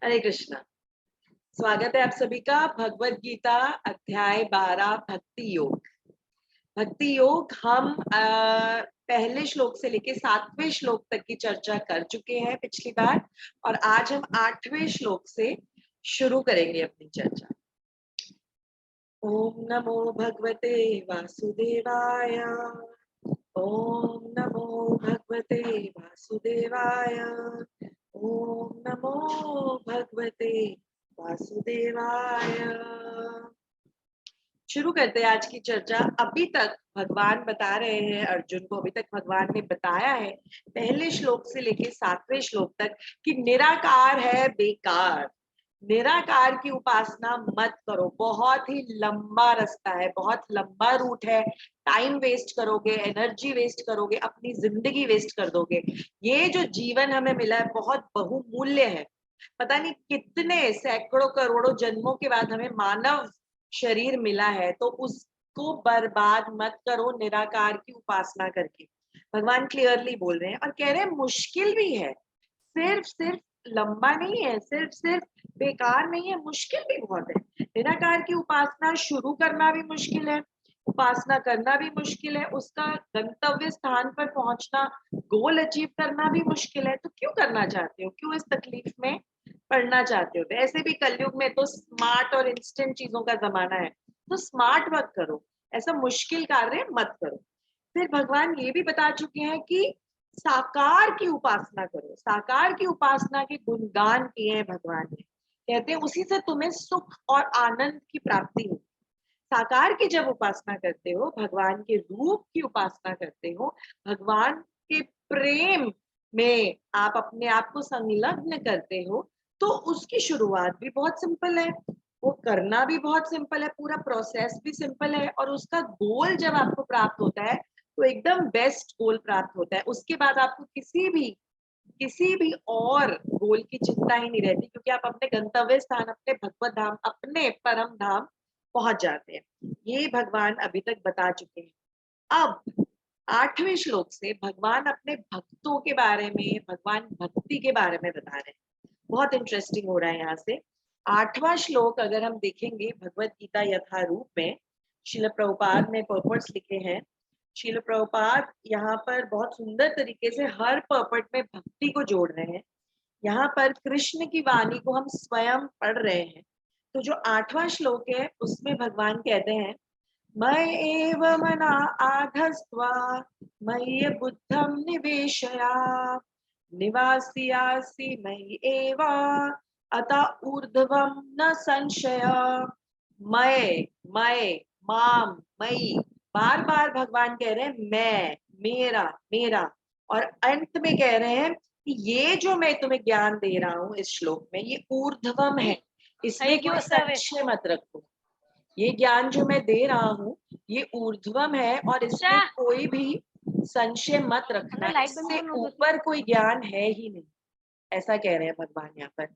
हरे कृष्णा। स्वागत है आप सभी का भगवत गीता अध्याय 12 भक्ति योग। भक्ति योग हम पहले श्लोक से लेके 7वें श्लोक तक की चर्चा कर चुके हैं पिछली बार, और आज हम 8वें श्लोक से शुरू करेंगे अपनी चर्चा। ओम नमो भगवते वासुदेवाय। ओम नमो भगवते वासुदेवाय। ओम नमो भगवते वासुदेवाय। शुरू करते हैं आज की चर्चा। अभी तक भगवान बता रहे हैं अर्जुन को, अभी तक भगवान ने बताया है पहले श्लोक से लेके 7वें श्लोक तक कि निराकार है बेकार। निराकार की उपासना मत करो, बहुत ही लंबा रास्ता है, बहुत लंबा रूट है। टाइम वेस्ट करोगे, एनर्जी वेस्ट करोगे, अपनी जिंदगी वेस्ट कर दोगे। ये जो जीवन हमें मिला है बहुत बहुमूल्य है। पता नहीं कितने सैकड़ों करोड़ों जन्मों के बाद हमें मानव शरीर मिला है, तो उसको बर्बाद मत करो निराकार की उपासना करके। भगवान क्लियरली बोल रहे हैं और कह रहे हैं मुश्किल भी है, सिर्फ सिर्फ लंबा नहीं है, सिर्फ सिर्फ बेकार नहीं है, मुश्किल भी बहुत है। निराकार की उपासना शुरू करना भी मुश्किल है, उपासना करना भी मुश्किल है, उसका गंतव्य स्थान पर पहुंचना, गोल अचीव करना भी मुश्किल है। तो क्यों करना चाहते हो, क्यों इस तकलीफ में पढ़ना चाहते हो? तो ऐसे भी कलयुग में तो स्मार्ट और इंस्टेंट चीजों का जमाना है, तो स्मार्ट मत करो, ऐसा मुश्किल कार्य मत करो। फिर भगवान ये भी बता चुके हैं कि साकार की उपासना करो। साकार की उपासना के गुणगान किए हैं भगवान ने, कहते हैं उसी से तुम्हें सुख और आनंद की प्राप्ति हो। साकार की जब उपासना करते हो, भगवान के रूप की उपासना करते हो, भगवान के प्रेम में आप अपने आप को संलग्न करते हो, तो उसकी शुरुआत भी बहुत सिंपल है, वो करना भी बहुत सिंपल है, पूरा प्रोसेस भी सिंपल है, और उसका गोल जब आपको प्राप्त होता है तो एकदम बेस्ट गोल प्राप्त होता है। उसके बाद आपको किसी भी और गोल की चिंता ही नहीं रहती, क्योंकि आप अपने गंतव्य स्थान, अपने भगवत धाम, अपने परम धाम पहुंच जाते हैं। ये भगवान अभी तक बता चुके हैं। अब 8वें श्लोक से भगवान अपने भक्तों के बारे में, भगवान भक्ति के बारे में बता रहे हैं। बहुत इंटरेस्टिंग हो रहा है यहाँ से। 8वां श्लोक अगर हम देखेंगे भगवत गीता यथारूप में, श्रील प्रभुपाद ने पर्पट्स लिखे हैं। श्रील प्रभुपाद यहाँ पर बहुत सुंदर तरीके से हर पर्पट में भक्ति को जोड़ रहे हैं। यहाँ पर कृष्ण की वाणी को हम स्वयं पढ़ रहे हैं। तो जो 8वां श्लोक है उसमें भगवान कहते हैं, मय एव मना आधस्त्वा मय्य बुद्धं निवेशया निवासियासि मयि एव अतः ऊर्ध्वं न संशय। मय मय माम मयि, बार बार भगवान कह रहे हैं मैं, मेरा मेरा, और अंत में कह रहे हैं कि ये जो मैं तुम्हें ज्ञान दे रहा हूँ इस श्लोक में, ये ऊर्ध्वम है, इसमें कोई संशय मत रखो। ये ज्ञान जो मैं दे रहा हूँ ये ऊर्ध्वम है और इसमें कोई भी संशय मत रखना, इससे ऊपर कोई ज्ञान है ही नहीं, ऐसा कह रहे हैं भगवान यहाँ पर।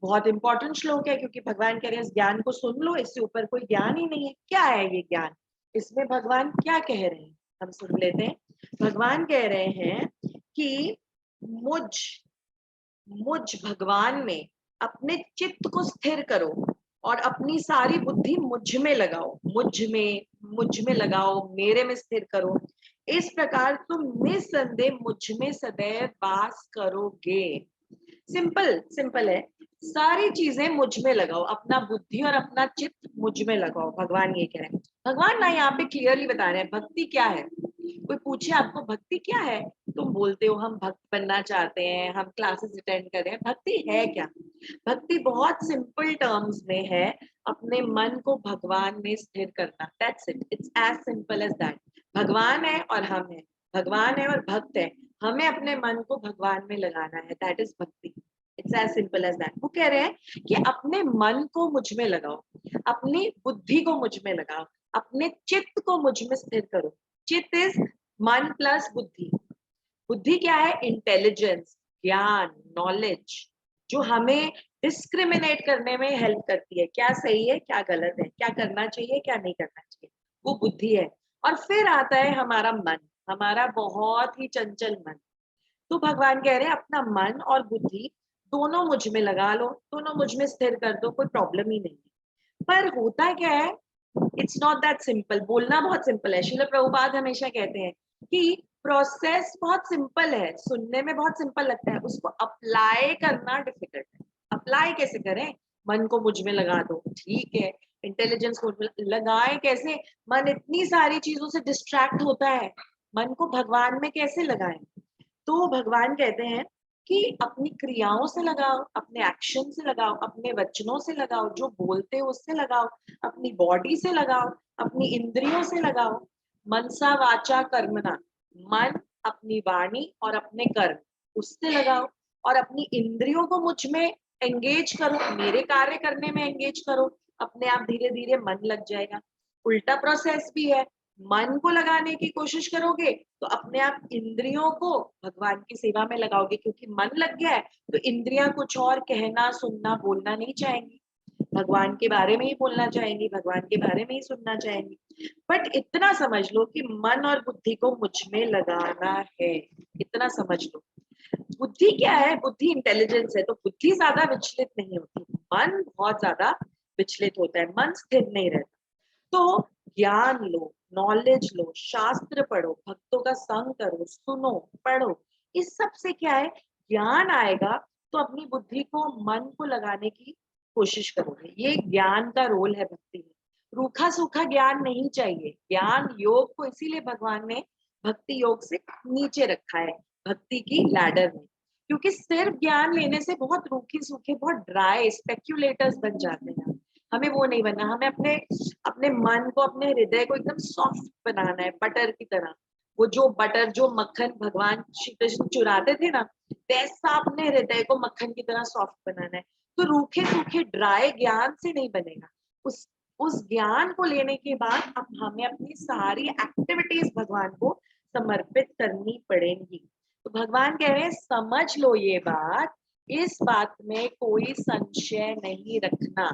बहुत इंपॉर्टेंट श्लोक है, क्योंकि भगवान कह रहे हैं इस ज्ञान को सुन लो, इससे ऊपर कोई ज्ञान ही नहीं है। क्या है ये ज्ञान, इसमें भगवान क्या कह रहे हैं हम सुन लेते हैं। भगवान कह रहे हैं कि मुझ मुझ भगवान में अपने चित्त को स्थिर करो और अपनी सारी बुद्धि मुझ में लगाओ, मुझ में लगाओ, मेरे में स्थिर करो। इस प्रकार तुम निस्संदेह मुझ में सदैव वास करोगे। सिंपल सिंपल है, सारी चीजें मुझ में लगाओ, अपना बुद्धि और अपना चित्त मुझ में लगाओ, भगवान ये कह रहे हैं। भगवान ना यहाँ पे क्लियरली बता रहे हैं भक्ति क्या है। कोई पूछे आपको भक्ति क्या है, तुम बोलते हो हम भक्त बनना चाहते हैं, हम क्लासेस अटेंड कर रहे हैं। भक्ति है क्या? भक्ति बहुत सिंपल टर्म्स में है, अपने मन को भगवान में स्थिर करना। That's it, it's as simple as that. भगवान है और हम है, भगवान है और भक्त है, हमें अपने मन को भगवान में लगाना है। That is bhakti, it's as simple as that. वो कह रहे हैं कि अपने मन को मुझ में लगाओ, अपनी बुद्धि को मुझ में लगाओ, अपने चित्त को मुझ में स्थिर करो। चित्त इज मन प्लस बुद्धि। बुद्धि क्या है? इंटेलिजेंस, ज्ञान, नॉलेज, जो हमें डिस्क्रिमिनेट करने में हेल्प करती है, क्या सही है क्या गलत है, क्या करना चाहिए क्या नहीं करना चाहिए, वो बुद्धि है। और फिर आता है हमारा मन, हमारा बहुत ही चंचल मन। तो भगवान कह रहे हैं अपना मन और बुद्धि दोनों मुझ में लगा लो, दोनों मुझ में स्थिर कर दो, कोई प्रॉब्लम ही नहीं है। पर होता क्या है, इट्स नॉट दैट सिंपल। बोलना बहुत सिंपल है, श्रील प्रभुपाद हमेशा कहते हैं कि प्रोसेस बहुत सिंपल है, सुनने में बहुत सिंपल लगता है, उसको अप्लाई करना डिफिकल्ट है। अप्लाई कैसे करें? मन को मुझ में लगा दो, ठीक है, इंटेलिजेंस को लगाए कैसे? मन इतनी सारी चीजों से डिस्ट्रैक्ट होता है, मन को भगवान में कैसे लगाएं? तो भगवान कहते हैं कि अपनी क्रियाओं से लगाओ, अपने एक्शन से लगाओ, अपने वचनों से लगाओ, जो बोलते हो उससे लगाओ, अपनी बॉडी से लगाओ, अपनी इंद्रियों से लगाओ। मनसा वाचा कर्मणा, मन, अपनी वाणी और अपने कर्म, उससे लगाओ। और अपनी इंद्रियों को मुझ में एंगेज करो, मेरे कार्य करने में एंगेज करो, अपने आप धीरे धीरे मन लग जाएगा। उल्टा प्रोसेस भी है, मन को लगाने की कोशिश करोगे तो अपने आप इंद्रियों को भगवान की सेवा में लगाओगे, क्योंकि मन लग गया है तो इंद्रियां कुछ और कहना, सुनना, बोलना नहीं चाहेंगी, भगवान के बारे में ही बोलना चाहेंगी, भगवान के बारे में ही सुनना चाहेंगी। बट इतना समझ लो कि मन और बुद्धि को मुझ में लगाना है, इतना समझ लो। बुद्धि क्या है? बुद्धि इंटेलिजेंस है, तो बुद्धि ज्यादा विचलित नहीं होती, मन बहुत ज्यादा विचलित होता है, मन स्थिर नहीं रहता। तो ज्ञान लो, नॉलेज लो, शास्त्र पढ़ो, भक्तों का संग करो, सुनो, पढ़ो, इस सब से क्या है, ज्ञान आएगा। तो अपनी बुद्धि को, मन को लगाने की कोशिश करोगे, ये ज्ञान का रोल है भक्ति में। रूखा सूखा ज्ञान नहीं चाहिए। ज्ञान योग को इसीलिए भगवान ने भक्ति योग से नीचे रखा है, भक्ति की लैडर में, क्योंकि सिर्फ ज्ञान लेने से बहुत रूखे सूखे, बहुत ड्राई स्पेक्यूलेटर्स बन जाते हैं। हमें वो नहीं बनना, हमें अपने अपने मन को, अपने हृदय को एकदम सॉफ्ट बनाना है, बटर की तरह। वो जो बटर, जो मक्खन भगवान श्री कृष्ण चुराते थे ना, वैसा अपने हृदय को मक्खन की तरह सॉफ्ट बनाना है। तो रूखे सूखे ड्राई ज्ञान से नहीं बनेगा। उस ज्ञान को लेने के बाद अब हमें अपनी सारी एक्टिविटीज भगवान को समर्पित करनी पड़ेंगी। तो भगवान कह रहे हैं समझ लो ये बात, इस बात में कोई संशय नहीं रखना,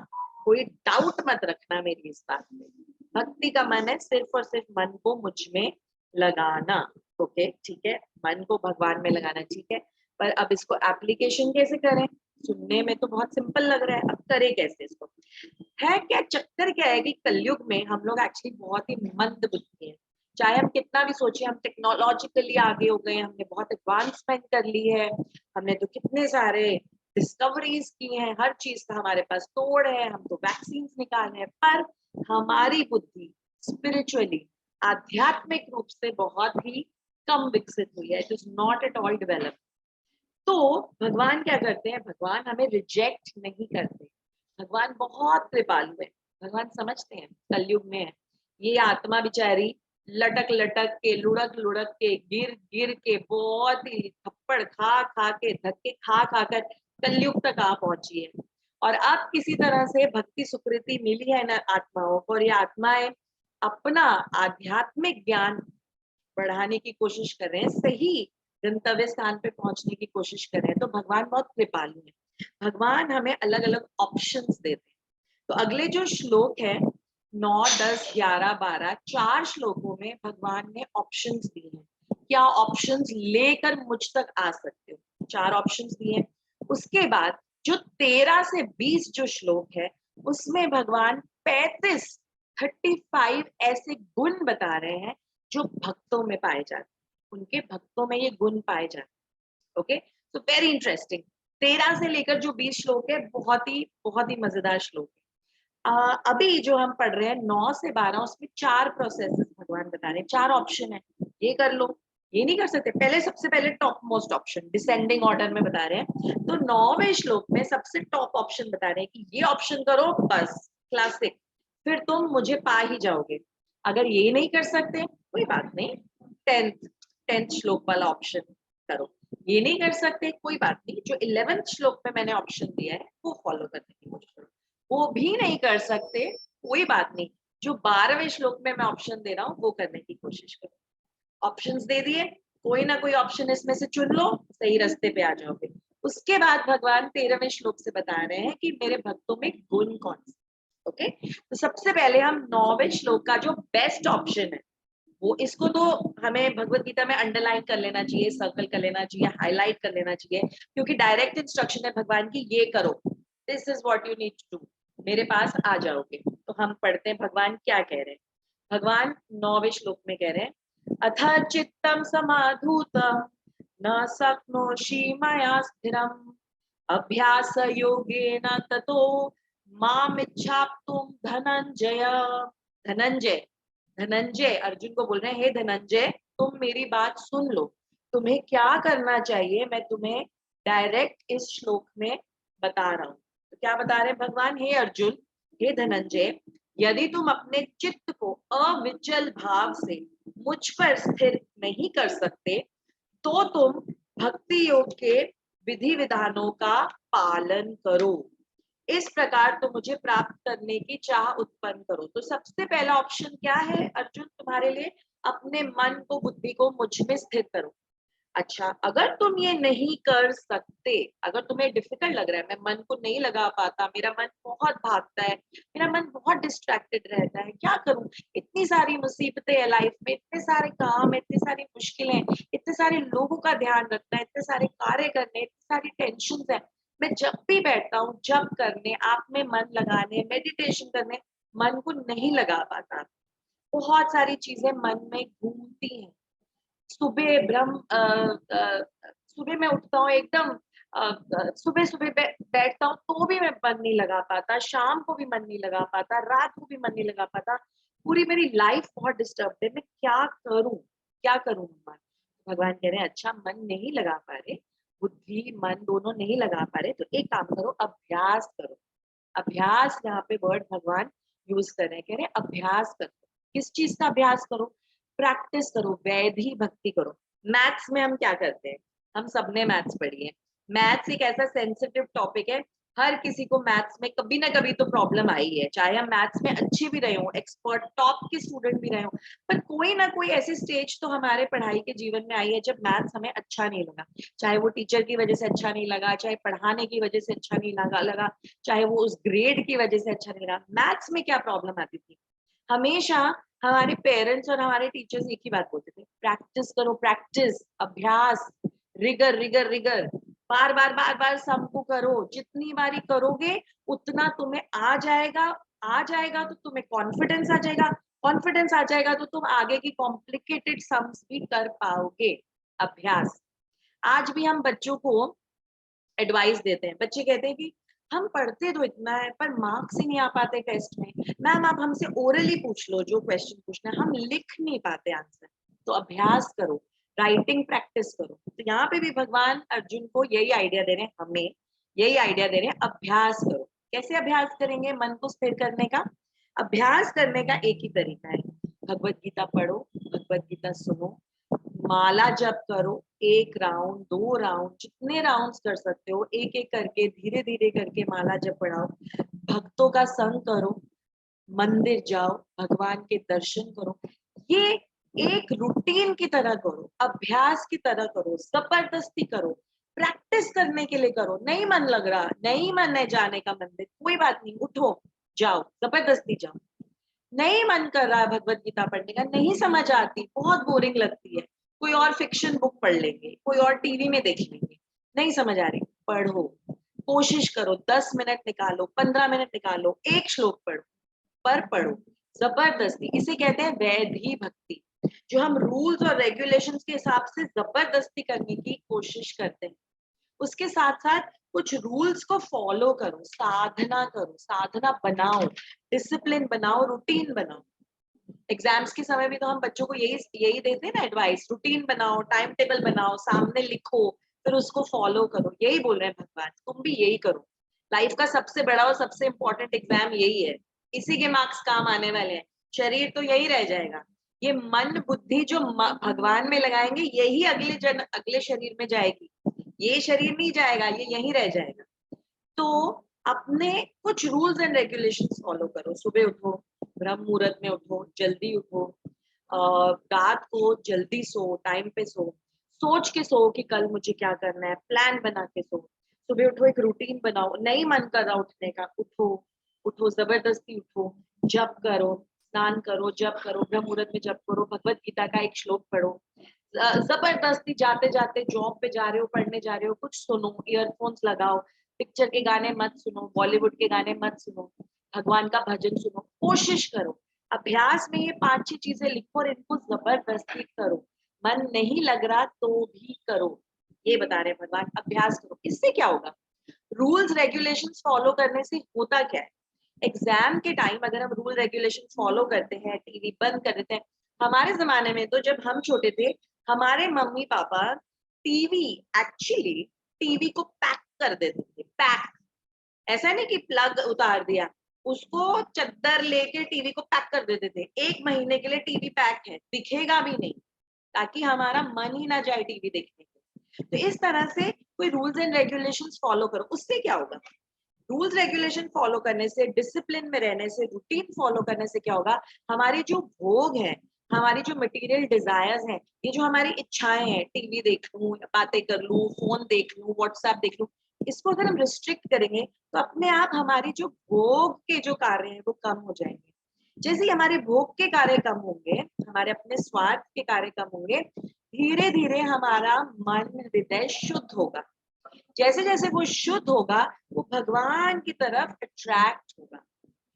कोई डाउट मत रखना मेरी इस बात में। भक्ति का मन है सिर्फ और सिर्फ मन को मुझ में लगाना। ओके, ठीक है, मन को भगवान में लगाना, ठीक है, पर अब इसको एप्लीकेशन कैसे करें? सुनने में तो बहुत सिंपल लग रहा है, अब करें कैसे इसको? है क्या चक्कर क्या है कि कलयुग में हम लोग एक्चुअली बहुत ही मंद बुद्धि हैं। चाहे हम कितना भी सोचे, हम टेक्नोलॉजिकली आगे हो गए, हमने बहुत एडवांसमेंट कर ली है, हमने तो कितने सारे डिस्कवरीज की हैं, हर चीज का हमारे पास तोड़ है, हम तो वैक्सीन निकाल रहे हैं, पर हमारी बुद्धि स्पिरिचुअली, आध्यात्मिक रूप से बहुत ही कम विकसित हुई है, it is not at all developed. तो भगवान क्या करते हैं? भगवान हमें रिजेक्ट नहीं करते, भगवान बहुत कृपालु है। भगवान समझते हैं कलयुग में है ये आत्मा बेचारी, लटक लटक के, लुढ़क लुढ़क के, गिर गिर के, बहुत ही थप्पड़ खा खा के, धक्के खा खा कर कलयुग तक आ पहुंची है। और अब किसी तरह से भक्ति सुकृति मिली है न आत्माओं को, और ये आत्माएं अपना आध्यात्मिक ज्ञान बढ़ाने की कोशिश कर रहे हैं, सही गंतव्य स्थान पे पहुंचने की कोशिश कर रहे हैं। तो भगवान बहुत कृपालु है, भगवान हमें अलग अलग ऑप्शंस देते हैं। तो अगले जो श्लोक है 9, 10, 11, 12, 4 श्लोकों में भगवान ने ऑप्शंस दिए हैं, क्या ऑप्शंस लेकर मुझ तक आ सकते हो, 4 ऑप्शंस दिए हैं। उसके बाद जो 13 से 20 जो श्लोक है, उसमें भगवान 35 ऐसे गुण बता रहे हैं जो भक्तों में पाए जाते हैं, उनके भक्तों में ये गुण पाए जाते हैं। ओके, तो वेरी इंटरेस्टिंग। 13 से लेकर जो 20 श्लोक है, बहुत ही मजेदार श्लोक है। अभी जो हम पढ़ रहे हैं 9 से 12, उसमें 4 प्रोसेसेस भगवान बता रहे हैं, 4 ऑप्शन है, ये कर लो, ये नहीं कर सकते। पहले सबसे पहले top most option descending order में बता रहे हैं, तो 9वें श्लोक में सबसे टॉप ऑप्शन बता रहे हैं कि ये ऑप्शन करो, बस क्लासिक, फिर तुम मुझे पा ही जाओगे। अगर ये नहीं कर सकते कोई बात नहीं, 10th श्लोक वाला ऑप्शन करो। ये नहीं कर सकते कोई बात नहीं, जो 11th श्लोक में मैंने ऑप्शन दिया है वो फॉलो करने की कोशिश करो। वो भी नहीं कर सकते कोई बात नहीं, जो 12वें श्लोक में मैं ऑप्शन दे रहा हूँ वो करने की कोशिश करो। ऑप्शंस दे दिए, कोई ना कोई ऑप्शन इसमें से चुन लो, सही रास्ते पे आ जाओगे। उसके बाद भगवान 13वें श्लोक से बता रहे हैं कि मेरे भक्तों में गुण कौन से। ओके, तो सबसे पहले हम 9वें श्लोक का जो बेस्ट ऑप्शन है, वो इसको तो हमें भगवत गीता में अंडरलाइन कर लेना चाहिए, सर्कल कर लेना चाहिए, हाईलाइट कर लेना चाहिए, क्योंकि डायरेक्ट इंस्ट्रक्शन है भगवान की, ये करो, this is what you need to do, मेरे पास आ जाओगे। तो हम पढ़ते हैं भगवान क्या कह रहे हैं। भगवान 9वें श्लोक में कह रहे हैं, अथ चित्तम समाधूतम न शक्नोषि मया स्थिरम अभ्यास योगेन ततो मामिच्छाप्तुम धनंजय। धनंजय, धनंजय अर्जुन को बोल रहे हैं, हे धनंजय तुम मेरी बात सुन लो, तुम्हें क्या करना चाहिए मैं तुम्हें डायरेक्ट इस श्लोक में बता रहा हूँ। तो क्या बता रहे हैं भगवान, हे अर्जुन, हे धनंजय, यदि तुम अपने चित्त को अविचल भाव से मुझ पर स्थिर नहीं कर सकते तो तुम भक्ति योग के विधि विधानों का पालन करो, इस प्रकार तो मुझे प्राप्त करने की चाह उत्पन्न करो। तो सबसे पहला ऑप्शन क्या है अर्जुन तुम्हारे लिए, अपने मन को बुद्धि को मुझ में स्थिर करो। अच्छा, अगर तुम ये नहीं कर सकते, अगर तुम्हें डिफिकल्ट लग रहा है, मैं मन को नहीं लगा पाता, मेरा मन बहुत भागता है, मेरा मन बहुत डिस्ट्रैक्टेड रहता है, क्या करूं, इतनी सारी मुसीबतें है लाइफ में, इतने सारे काम, इतनी सारी मुश्किलें, इतने सारे लोगों का ध्यान रखना है, इतने सारे कार्य करने, इतनी सारी टेंशन है, मैं जब भी बैठता हूँ जब करने, आप में मन लगाने, मेडिटेशन करने, मन को नहीं लगा पाता, बहुत सारी चीजें मन में घूमती हैं। सुबह सुबह मैं उठता हूँ एकदम, सुबह सुबह बैठता हूँ तो भी मैं मन नहीं लगा पाता, शाम को भी मन नहीं लगा पाता, रात को भी मन नहीं लगा पाता, पूरी मेरी लाइफ बहुत डिस्टर्ब है, मैं क्या करूं, क्या करूं भगवान। भगवान कह रहे हैं अच्छा मन नहीं लगा पा रहे, बुद्धि मन दोनों नहीं लगा पा रहे, तो एक काम करो, अभ्यास करो। अभ्यास यहाँ पे वर्ड भगवान यूज कर रहे हैं, कह रहे हैं अभ्यास करो। किस चीज का अभ्यास करो, प्रैक्टिस करो, वैधि भक्ति करो। मैथ्स में हम क्या करते हैं, हम सबने मैथ्स पढ़ी है, मैथ्स एक ऐसा सेंसिटिव टॉपिक है, हर किसी को मैथ्स में कभी ना कभी तो प्रॉब्लम आई है, चाहे हम मैथ्स में अच्छे भी रहे हो, एक्सपर्ट टॉप के स्टूडेंट भी रहे हो, पर कोई ना कोई ऐसी स्टेज तो हमारे पढ़ाई के जीवन में आई है जब मैथ्स हमें अच्छा नहीं लगा, चाहे वो टीचर की वजह से अच्छा नहीं लगा, चाहे पढ़ाने की वजह से अच्छा नहीं लगा, चाहे वो उस ग्रेड की वजह से अच्छा नहीं लगा। मैथ्स में क्या प्रॉब्लम आती थी, हमेशा हमारे पेरेंट्स और हमारे टीचर्स एक ही बात बोलते थे, प्रैक्टिस करो, प्रैक्टिस, अभ्यास, रिगर रिगर रिगर, बार बार बार बार सबको करो, जितनी बारी करोगे उतना तुम्हें आ जाएगा, आ जाएगा तो तुम्हें कॉन्फिडेंस आ जाएगा, कॉन्फिडेंस आ जाएगा तो तुम आगे की कॉम्प्लिकेटेड सम्स भी कर पाओगे। अभ्यास, आज भी हम बच्चों को एडवाइस देते हैं, बच्चे कहते हैं कि हम पढ़ते तो इतना है पर मार्क्स ही नहीं आ पाते टेस्ट में, मैम आप हमसे ओरली पूछ लो जो क्वेश्चन पूछना है, हम लिख नहीं पाते आंसर। तो अभ्यास करो, राइटिंग प्रैक्टिस करो। तो यहाँ पे भी भगवान अर्जुन को यही आइडिया दे रहे हैं, हमें यही आइडिया दे रहे हैं, अभ्यास करो। कैसे अभ्यास करेंगे मन को स्थिर करने का, अभ्यास करने का एक ही तरीका है, भगवत गीता पढ़ो, भगवत गीता सुनो, माला जप करो, एक राउंड, 2 राउंड, जितने राउंड्स कर सकते हो, एक एक करके धीरे धीरे करके माला जप पढ़ाओ, भक्तों का संग करो, मंदिर जाओ, भगवान के दर्शन करो, ये एक रूटीन की तरह करो, अभ्यास की तरह करो, जबरदस्ती करो, प्रैक्टिस करने के लिए करो। नहीं मन लग रहा, नहीं मन है जाने का मंदिर, कोई बात नहीं, उठो जाओ, जबरदस्ती जाओ। नहीं मन कर रहा है भगवत गीता पढ़ने का, नहीं समझ आती, बहुत बोरिंग लगती है, कोई और फिक्शन बुक पढ़ लेंगे, कोई और टीवी में देख लेंगे, नहीं समझ आ रही, पढ़ो, कोशिश करो, 10 मिनट निकालो, 15 मिनट निकालो, एक श्लोक पढ़ो, पर पढ़ो जबरदस्ती, इसे कहते हैं वैधि भक्ति, जो हम रूल्स और रेगुलेशंस के हिसाब से जबरदस्ती करने की कोशिश करते हैं। उसके साथ साथ कुछ रूल्स को फॉलो करो, साधना करो, साधना बनाओ, डिसिप्लिन बनाओ, रूटीन बनाओ। एग्जाम्स के समय भी तो हम बच्चों को यही यही देते हैं ना एडवाइस, रूटीन बनाओ, टाइम टेबल बनाओ, सामने लिखो, फिर उसको फॉलो करो, यही बोल रहे हैं भगवान, तुम भी यही करो। लाइफ का सबसे बड़ा और सबसे इंपॉर्टेंट एग्जाम यही है, इसी के मार्क्स काम आने वाले हैं, शरीर तो यही रह जाएगा, ये मन बुद्धि जो भगवान में लगाएंगे यही अगले शरीर में जाएगी, ये शरीर नहीं जाएगा, ये यहीं रह जाएगा। तो अपने कुछ रूल्स एंड रेगुलेशंस फॉलो करो, सुबह उठो, ब्रह्म मुहूर्त में उठो, जल्दी उठो, रात को जल्दी सो, टाइम पे सो, सोच के सो कि कल मुझे क्या करना है, प्लान बना के सो, सुबह उठो, एक रूटीन बनाओ, नहीं मन कर रहा उठने का, उठो, उठो जबरदस्ती उठो, जप करो, स्नान करो, जप करो, ब्रह्म मुहूर्त में जप करो, भगवत गीता का एक श्लोक पढ़ो। जबरदस्ती जाते जाते जॉब पे जा रहे हो, पढ़ने जा रहे हो, कुछ सुनो, ईयरफोन्स लगाओ, पिक्चर के गाने मत सुनो, बॉलीवुड के गाने मत सुनो, भगवान का भजन सुनो, कोशिश करो। अभ्यास में ये 5-6 चीजें लिखो और इनको जबरदस्ती करो। मन नहीं लग रहा तो भी करो, ये बता रहे हैं भगवान, अभ्यास करो। इससे क्या होगा? रूल्स रेगुलेशंस फॉलो करने से होता क्या है? एग्जाम के टाइम अगर हम रूल रेगुलेशन फॉलो करते हैं, टीवी बंद कर देते हैं। हमारे जमाने में तो जब हम छोटे थे, हमारे mummy papa TV actually TV को पैक कर देते थे। पैक, ऐसा नहीं कि प्लग उतार दिया, उसको चद्दर लेके टीवी को पैक कर देते थे। 1 महीने के लिए टीवी पैक है, दिखेगा भी नहीं, ताकि हमारा मन ही ना जाए टीवी देखने को। तो इस तरह से कोई रूल्स एंड रेगुलेशंस फॉलो करो, उससे क्या होगा? रूल्स रेगुलेशन फॉलो करने से, डिसिप्लिन में रहने से, रूटीन फॉलो करने से क्या होगा? हमारी जो भोग है, हमारी जो मटेरियल डिजायर्स हैं, ये जो हमारी इच्छाएं हैं, टीवी देख लूं, बातें कर लूं, फोन देख लूं, व्हाट्सएप देख लूं, इसको अगर हम रिस्ट्रिक्ट करेंगे तो अपने आप हमारी जो भोग के जो कार्य हैं वो कम हो जाएंगे। जैसे ही हमारे भोग के कार्य कम होंगे, हमारे अपने स्वार्थ के कार्य कम होंगे, धीरे धीरे हमारा मन, हृदय शुद्ध होगा। जैसे जैसे वो शुद्ध होगा, वो भगवान की तरफ अट्रैक्ट होगा।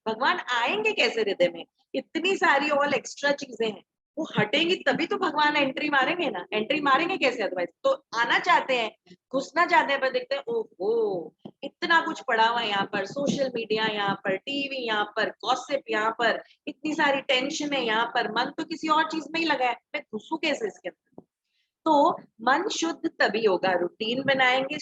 भगवान आएंगे कैसे हृदय में? इतनी सारी ऑल एक्स्ट्रा चीजें हैं, वो हटेंगी तभी तो भगवान एंट्री मारेंगे ना। एंट्री मारेंगे कैसे अदरवाइज? तो आना चाहते हैं, घुसना चाहते हैं, पर देखते हैं ओहो इतना कुछ पड़ा हुआ है यहाँ पर, सोशल मीडिया यहाँ पर, टीवी यहाँ पर, गॉसिप यहाँ पर, इतनी सारी टेंशन है यहाँ पर, मन तो किसी और चीज में ही लगा है, मैं घुसू कैसे इसके अंदर? तो मन शुद्ध तभी होगा, रूटीन बनाएंगे,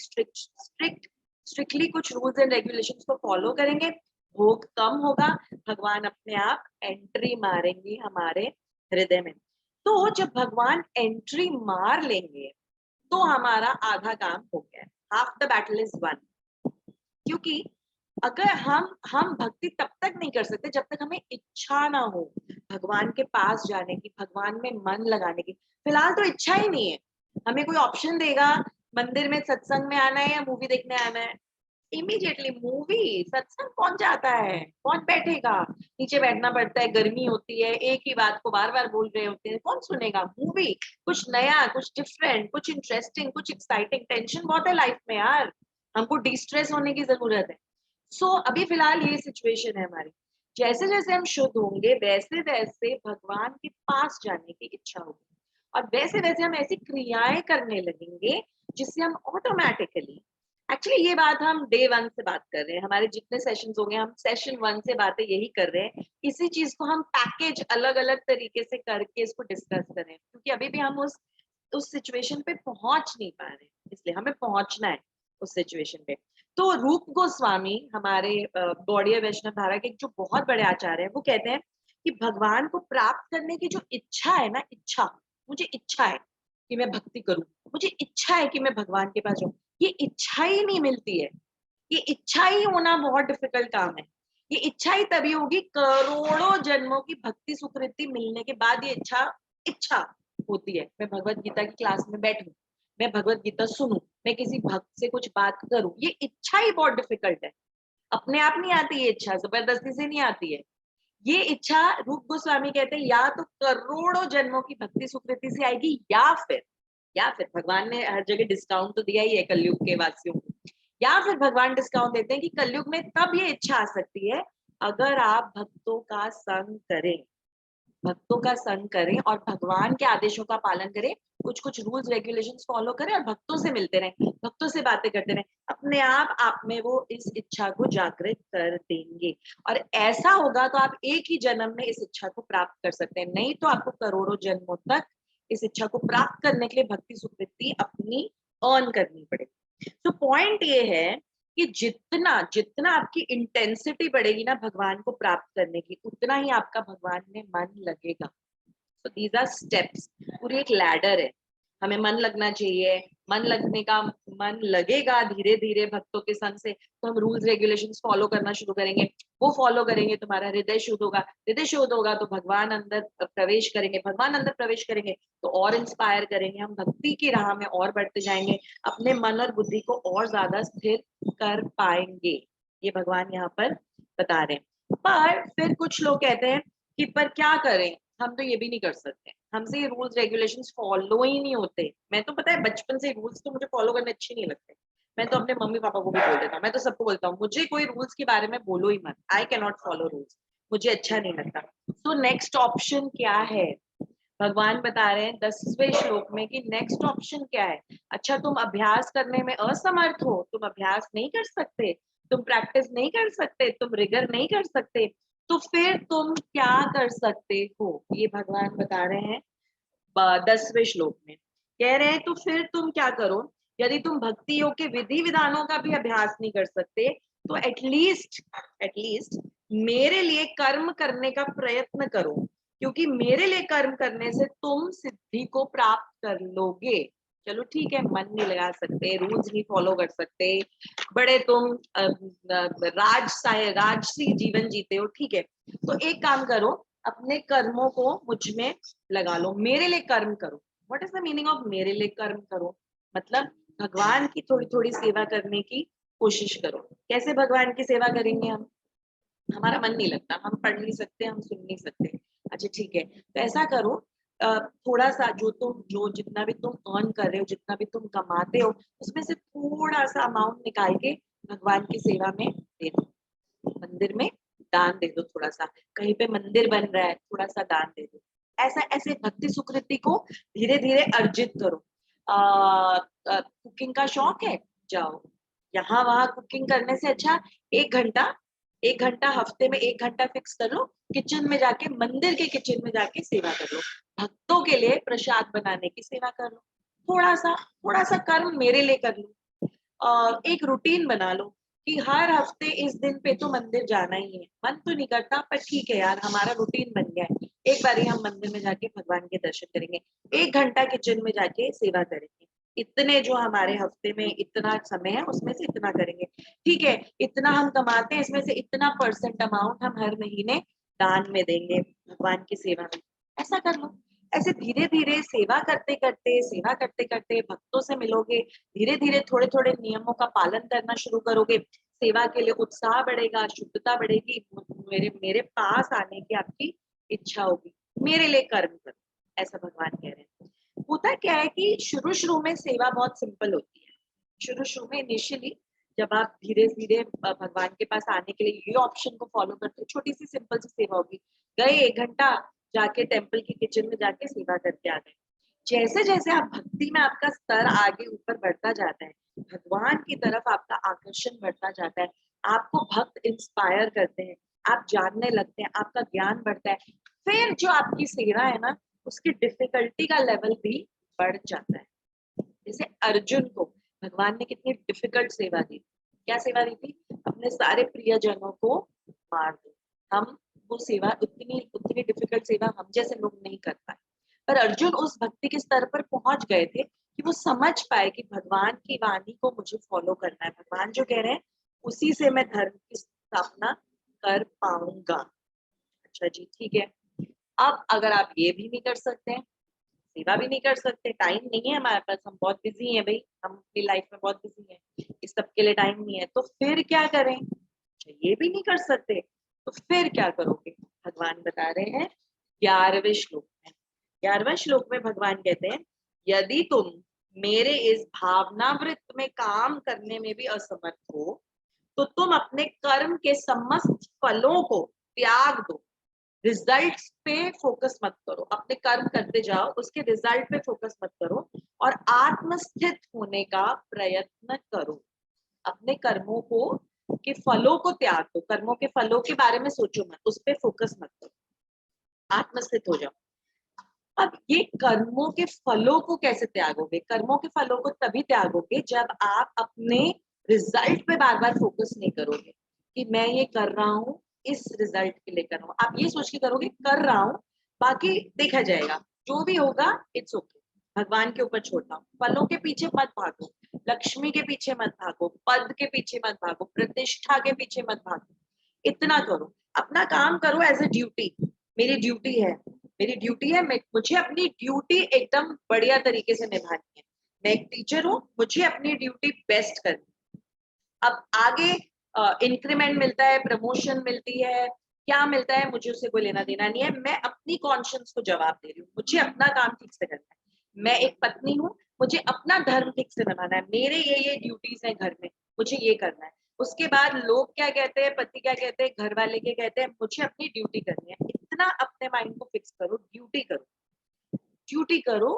स्ट्रिक्टली कुछ रूल्स एंड रेगुलेशंस को फॉलो करेंगे, भोग कम होगा, भगवान अपने आप एंट्री मारेंगे हमारे हृदय में। तो जब भगवान एंट्री मार लेंगे तो हमारा आधा काम हो गया, half the battle is one. क्योंकि अगर हम भक्ति तब तक नहीं कर सकते जब तक हमें इच्छा ना हो भगवान के पास जाने की, भगवान में मन लगाने की। फिलहाल तो इच्छा ही नहीं है। हमें कोई ऑप्शन देगा मंदिर में सत्संग में आना है या मूवी देखने आना है, इमीडिएटली मूवी। सत्संग कौन जाता है, कौन बैठेगा? नीचे बैठना पड़ता है, गर्मी होती है, एक ही बात को बार बार बोल रहे होते हैं, कौन सुनेगा? मूवी कुछ नया, कुछ डिफरेंट, कुछ इंटरेस्टिंग, कुछ एक्साइटिंग। टेंशन बहुत है लाइफ में यार, हमको डिस्ट्रेस होने की जरूरत है। अभी फिलहाल ये सिचुएशन है हमारी। जैसे जैसे हम शुद्ध होंगे वैसे वैसे भगवान के पास जाने की इच्छा होगी, और वैसे वैसे हम ऐसी क्रियाएं करने लगेंगे जिससे हम ऑटोमेटिकली, एक्चुअली ये बात हम डे 1 से बात कर रहे हैं, हमारे जितने सेशंस हो गए हम सेशन 1 से बातें यही कर रहे हैं। इसी चीज को हम पैकेज अलग अलग तरीके से करके इसको डिस्कस करें, क्योंकि अभी भी हम उस सिचुएशन पे पहुंच नहीं पा रहे, इसलिए हमें पहुंचना है उस सिचुएशन पे। तो रूप गोस्वामी हमारे गौड़ीय वैष्णव धारा के जो बहुत बड़े आचार्य हैं, वो कहते हैं कि भगवान को प्राप्त करने की जो इच्छा है ना, इच्छा, मुझे इच्छा है कि मैं भक्ति करूं, मुझे इच्छा है कि मैं भगवान के पास जाऊं, ये इच्छा ही नहीं मिलती है। ये इच्छा ही होना बहुत डिफिकल्ट काम है। ये इच्छा ही तभी होगी करोड़ों जन्मों की भक्ति सुकृति मिलने के बाद ये इच्छा होती है। मैं भगवत गीता की क्लास में बैठूं, मैं भगवत गीता सुनूं, मैं किसी भक्त से कुछ बात करूं, ये इच्छा ही बहुत डिफिकल्ट है। अपने आप नहीं आती ये इच्छा, जबरदस्ती से नहीं आती है। ये इच्छा रूप गोस्वामी कहते हैं या तो करोड़ों जन्मों की भक्ति सुकृति से आएगी, या फिर भगवान ने हर जगह डिस्काउंट तो दिया ही है कलयुग के वासियों को, या फिर भगवान डिस्काउंट देते हैं कि कलयुग में तब ये इच्छा आ सकती है अगर आप भक्तों का संग करें, भक्तों का संग करें और भगवान के आदेशों का पालन करें, कुछ कुछ रूल्स रेगुलेशंस फॉलो करें और भक्तों से मिलते रहें, भक्तों से बातें करते रहें, अपने आप में वो इस इच्छा को जागृत कर देंगे। और ऐसा होगा तो आप एक ही जन्म में इस इच्छा को प्राप्त कर सकते हैं, नहीं तो आपको करोड़ों जन्मों तक इस इच्छा को प्राप्त करने के लिए भक्ति सुकृति अपनी अर्न करनी पड़ेगी। तो पॉइंट ये है कि जितना जितना आपकी इंटेंसिटी बढ़ेगी ना भगवान को प्राप्त करने की, उतना ही आपका भगवान में मन लगेगा। तो दीज आर स्टेप्स, पूरी एक लैडर है, हमें मन लगना चाहिए। मन लगने का, मन लगेगा धीरे धीरे भक्तों के संग से, तो हम रूल्स रेगुलेशंस फॉलो करना शुरू करेंगे, वो फॉलो करेंगे, तुम्हारा हृदय शुद्ध होगा, हृदय शुद्ध होगा तो भगवान अंदर प्रवेश करेंगे, भगवान अंदर प्रवेश करेंगे तो और इंस्पायर करेंगे, हम भक्ति की राह में और बढ़ते जाएंगे, अपने मन और बुद्धि को और ज्यादा स्थिर कर पाएंगे। ये भगवान यहाँ पर बता रहे हैं। पर फिर कुछ लोग कहते हैं कि पर क्या करें, हम तो ये भी नहीं कर सकते, हमसे ये रूल्स रेगुलेशंस फॉलो ही नहीं होते। मैं तो पता है बचपन से रूल्स तो मुझे फॉलो करने अच्छे नहीं लगते। मैं तो अपने मम्मी पापा को भी बोल देता हूँ, मैं तो सबको बोलता हूँ मुझे कोई रूल्स के बारे में बोलो ही मत, I can not follow rules, मुझे अच्छा नहीं लगता। सो नेक्स्ट ऑप्शन क्या है, भगवान बता रहे हैं 10वें श्लोक में कि नेक्स्ट ऑप्शन क्या है। अच्छा तुम अभ्यास करने में असमर्थ हो, तुम अभ्यास नहीं कर सकते, तुम प्रैक्टिस नहीं कर सकते, तुम रिगर नहीं कर सकते, तो फिर तुम क्या कर सकते हो, ये भगवान बता रहे हैं 10वें श्लोक में। कह रहे हैं तो फिर तुम क्या करो, यदि तुम भक्ति योग के विधि विधानों का भी अभ्यास नहीं कर सकते, तो एटलीस्ट मेरे लिए कर्म करने का प्रयत्न करो, क्योंकि मेरे लिए कर्म करने से तुम सिद्धि को प्राप्त कर लोगे। चलो ठीक है, मन नहीं लगा सकते, रूल्स नहीं फॉलो कर सकते, बड़े तुम राजसी जीवन जीते हो, ठीक है, तो एक काम करो, अपने कर्मों को मुझ में लगा लो, मेरे लिए कर्म करो। What is the meaning of मेरे लिए कर्म करो, मतलब भगवान की थोड़ी थोड़ी सेवा करने की कोशिश करो। कैसे भगवान की सेवा करेंगे हम, हमारा मन नहीं लगता, हम पढ़ नहीं सकते, हम सुन नहीं सकते, अच्छा ठीक है, तो ऐसा करो, थोड़ा सा जो जितना भी तुम अर्न कर रहे हो, जितना भी तुम कमाते हो, उसमें से थोड़ा सा अमाउंट निकाल के भगवान की सेवा में दे दो, मंदिर में दान दे दो, थोड़ा सा कहीं पे मंदिर बन रहा है थोड़ा सा दान दे दो। ऐसा ऐसे भक्ति सुकृति को धीरे धीरे अर्जित करो। कुकिंग का शौक है, जाओ यहाँ वहां कुकिंग करने से अच्छा 1 घंटा, 1 घंटा हफ्ते में 1 घंटा फिक्स कर लो, किचन में जाके, मंदिर के किचन में जाके सेवा कर लो, भक्तों के लिए प्रसाद बनाने की सेवा कर लो, थोड़ा सा कर्म मेरे लिए कर लो। एक रूटीन बना लो कि हर हफ्ते इस दिन पे तो मंदिर जाना ही है, मन तो नहीं करता पर ठीक है यार, हमारा रूटीन बन गया है, एक बार हम मंदिर में जाके भगवान के दर्शन करेंगे, 1 घंटा किचन में जाके सेवा करेंगे, इतने जो हमारे हफ्ते में इतना समय है उसमें से इतना करेंगे, ठीक है, इतना हम कमाते हैं इसमें से इतना परसेंट अमाउंट हम हर महीने दान में देंगे भगवान की सेवा में, ऐसा कर लो। ऐसे धीरे धीरे सेवा करते करते भक्तों से मिलोगे, धीरे धीरे थोड़े थोड़े नियमों का पालन करना शुरू करोगे, सेवा के लिए उत्साह बढ़ेगा, शुद्धता बढ़ेगी, मेरे मेरे पास आने की आपकी इच्छा होगी, मेरे लिए कर्म करो, ऐसा भगवान कह रहे हैं। होता क्या है कि शुरू शुरू में सेवा बहुत सिंपल होती है, शुरू शुरू में इनिशियली जब आप धीरे धीरे भगवान के पास आने के लिए ये ऑप्शन को फॉलो करते हो, छोटी सी सिंपल सी सेवा होगी, गए 1 घंटा जाके टेम्पल की किचन में जाके सेवा करके आ गए। जैसे जैसे आप भक्ति में आपका स्तर आगे ऊपर बढ़ता जाता है, भगवान की तरफ आपका आकर्षण बढ़ता जाता है, आपको भक्त इंस्पायर करते हैं, आप जानने लगते हैं, आपका ज्ञान बढ़ता है, फिर जो आपकी सेवा है ना, उसकी डिफिकल्टी का लेवल भी बढ़ जाता है। जैसे अर्जुन को भगवान ने कितनी डिफिकल्ट सेवा दी, क्या सेवा दी थी, अपने सारे प्रियजनों को मार दो, हम वो सेवा उतनी उतनी डिफिकल्ट सेवा हम जैसे लोग नहीं कर पाए, पर अर्जुन उस भक्ति के स्तर पर पहुंच गए थे कि वो समझ पाए कि भगवान की वाणी को मुझे फॉलो करना है, भगवान जो कह रहे हैं उसी से मैं धर्म की स्थापना कर पाऊंगा। अच्छा जी ठीक है, अब अगर आप ये भी नहीं कर सकते हैं, सेवा भी नहीं कर सकते, टाइम नहीं है हमारे पास, हम बहुत बिजी हैं भाई, हम अपनी लाइफ में बहुत बिजी हैं, इस सब के लिए टाइम नहीं है, तो फिर क्या करें, अच्छा ये भी नहीं कर सकते, तो फिर क्या करोगे, भगवान बता रहे हैं 11वें श्लोक में। 11वें श्लोक में भगवान कहते हैं यदि तुम मेरे इस भावनावृत्त में काम करने में भी असमर्थ हो, तो तुम अपने कर्म के समस्त फलों को त्याग दो, रिजल्ट्स पे फोकस मत करो, अपने कर्म करते जाओ, उसके रिजल्ट पे फोकस मत करो, और आत्मस्थित होने का प्रयत्न करो, अपने कर्मों को के फलों को त्याग दो, कर्मों के फलों के बारे में सोचो मत, उस पर फोकस मत करो, आत्मस्थित हो जाओ। अब ये कर्मों के फलों को कैसे त्यागोगे, कर्मों के फलों को तभी त्यागोगे जब आप अपने रिजल्ट पे बार बार फोकस नहीं करोगे कि मैं ये कर रहा हूँ इस रिजल्ट के लिए कर रहा हूँ, आप ये सोच के करोगे कर रहा हूँ बाकी देखा जाएगा, जो भी होगा इट्स ओके, भगवान के ऊपर छोड़ता हूँ, फलों के पीछे मत भागो, लक्ष्मी के पीछे मत भागो, पद के पीछे मत भागो, प्रतिष्ठा के पीछे मत भागो, इतना करो, अपना काम करो एज ए ड्यूटी, मेरी ड्यूटी है, मेरी ड्यूटी है, मुझे अपनी ड्यूटी एकदम बढ़िया तरीके से निभानी है, मैं एक टीचर हूँ, मुझे अपनी ड्यूटी बेस्ट करनी है। अब आगे इंक्रीमेंट मिलता है, प्रमोशन मिलती है, क्या मिलता है मुझे उससे कोई लेना देना नहीं है, मैं अपनी कॉन्शियस को जवाब दे रही हूँ, मुझे अपना काम ठीक से करना है। मैं एक पत्नी हूँ, मुझे अपना धर्म ठीक से निभाना है, मेरे ये ड्यूटीज हैं घर में, मुझे ये करना है। उसके बाद लोग क्या कहते हैं, पति क्या कहते हैं, घर वाले क्या कहते हैं, मुझे अपनी ड्यूटी करनी है। इतना अपने माइंड को फिक्स करो, ड्यूटी करो, ड्यूटी करो।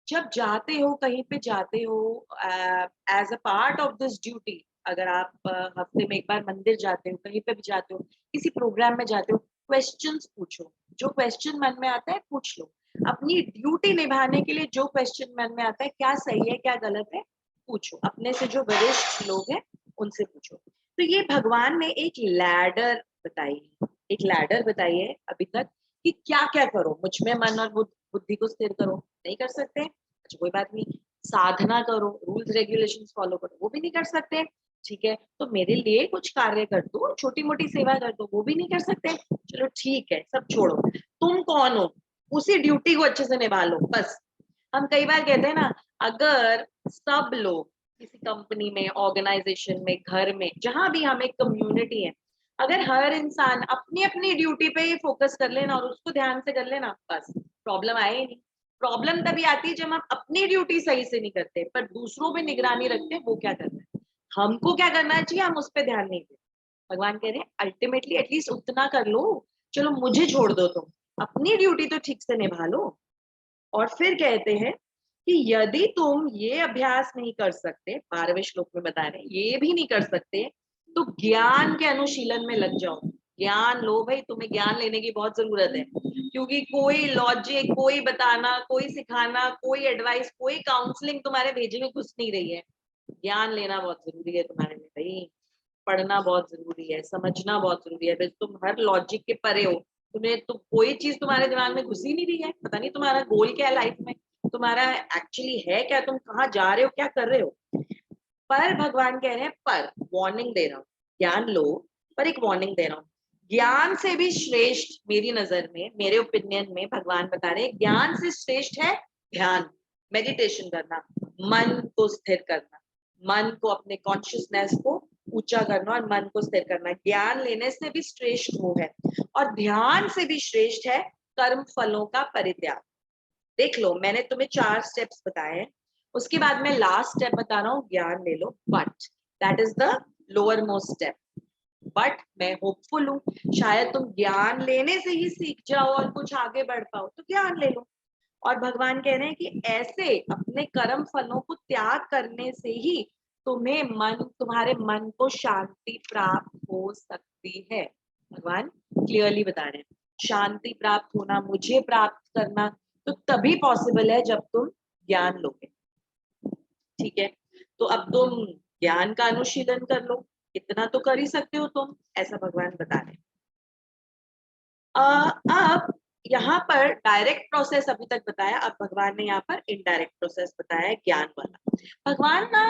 जब जाते हो, कहीं पे जाते हो, as a part of this duty, अगर आप हफ्ते में एक बार मंदिर जाते हो, कहीं पे भी जाते हो, किसी प्रोग्राम में जाते हो, क्वेश्चंस पूछो, जो क्वेश्चन मन में आता है पूछ लो। अपनी ड्यूटी निभाने के लिए जो क्वेश्चन मन में आता है, क्या सही है क्या गलत है, पूछो अपने से जो वरिष्ठ लोग हैं उनसे पूछो। तो ये भगवान ने एक लैडर बताई है, एक लैडर बताई है अभी तक, कि क्या क्या करो, मुझ में मन और बुद्धि को स्थिर करो, नहीं कर सकते, अच्छा कोई बात नहीं। साधना करो, रूल्स रेगुलेशंस फॉलो करो, वो भी नहीं कर सकते, ठीक है, तो मेरे लिए कुछ कार्य कर दो, छोटी मोटी सेवा कर दो, वो भी नहीं कर सकते, चलो ठीक है, सब छोड़ो, तुम कौन हो, उसी ड्यूटी को अच्छे से निभा लो बस। हम कई बार कहते हैं ना, अगर सब लोग किसी कंपनी में, ऑर्गेनाइजेशन में, घर में, जहां भी हम एक कम्युनिटी है, अगर हर इंसान अपनी अपनी ड्यूटी पे ही फोकस कर लेना और उसको ध्यान से कर लेना, बस प्रॉब्लम आए ही नहीं। प्रॉब्लम तभी आती है जब हम अपनी ड्यूटी सही से नहीं करते, पर दूसरों पे निगरानी रखते हैं, वो क्या करना है, हमको क्या करना चाहिए, हम उस पर ध्यान नहीं देते। भगवान कह रहे हैं अल्टीमेटली एटलीस्ट उतना कर लो, चलो मुझे छोड़ दो, तुम अपनी ड्यूटी तो ठीक से निभा लो। और फिर कहते हैं कि यदि तुम ये अभ्यास नहीं कर सकते, 12वें श्लोक में बता रहे हैं, ये भी नहीं कर सकते, तो ज्ञान के अनुशीलन में लग जाओ। ज्ञान लो भाई, तुम्हें ज्ञान लेने की बहुत जरूरत है, क्योंकि कोई लॉजिक, कोई बताना, कोई सिखाना, कोई एडवाइस, कोई काउंसलिंग तुम्हारे भेजे में घुस नहीं रही है। ज्ञान लेना बहुत जरूरी है तुम्हारे लिए भाई, पढ़ना बहुत जरूरी है, समझना बहुत जरूरी है। तुम हर लॉजिक के परे हो, तुम्हें तो कोई चीज तुम्हारे दिमाग में घुस ही नहीं रही है, पता नहीं तुम्हारा गोल क्या है लाइफ में, तुम्हारा एक्चुअली है क्या, तुम कहाँ जा रहे हो, क्या कर रहे हो। पर भगवान कह रहे हैं, पर वार्निंग दे रहा हूँ, ज्ञान लो, पर एक वार्निंग दे रहा हूँ, ज्ञान से भी श्रेष्ठ मेरी नजर में, मेरे ओपिनियन में, भगवान बता रहे हैं ज्ञान से श्रेष्ठ है ध्यान, मेडिटेशन करना, मन को स्थिर करना, मन को, अपने कॉन्शियसनेस को ऊंचा करना और मन को स्थिर करना, ज्ञान लेने से भी श्रेष्ठ वो है। और ध्यान से भी श्रेष्ठ है कर्म फलों का परित्याग। देख लो, मैंने तुम्हें 4 स्टेप्स बताए हैं, उसके बाद मैं लास्ट स्टेप बता रहा हूँ, ज्ञान ले लो, but that is the lower most step. But मैं होपफुल हूँ, शायद तुम ज्ञान लेने से ही सीख जाओ और कुछ आगे बढ़ पाओ, तो ज्ञान ले लो। और भगवान कह रहे हैं कि ऐसे अपने कर्म फलों को त्याग करने से ही तुम्हें तुम्हारे मन को शांति प्राप्त हो सकती है। भगवान क्लियरली बता रहे हैं, शांति प्राप्त होना, मुझे प्राप्त करना, तो तभी पॉसिबल है जब तुम ज्ञान लोगे, ठीक है। तो अब तुम ज्ञान का अनुशीलन कर लो, इतना तो कर ही सकते हो तुम, ऐसा भगवान बता रहे हैं। अब यहाँ पर डायरेक्ट प्रोसेस अभी तक बताया, अब भगवान ने यहाँ पर इनडायरेक्ट प्रोसेस बताया है, ज्ञान वाला। भगवान ना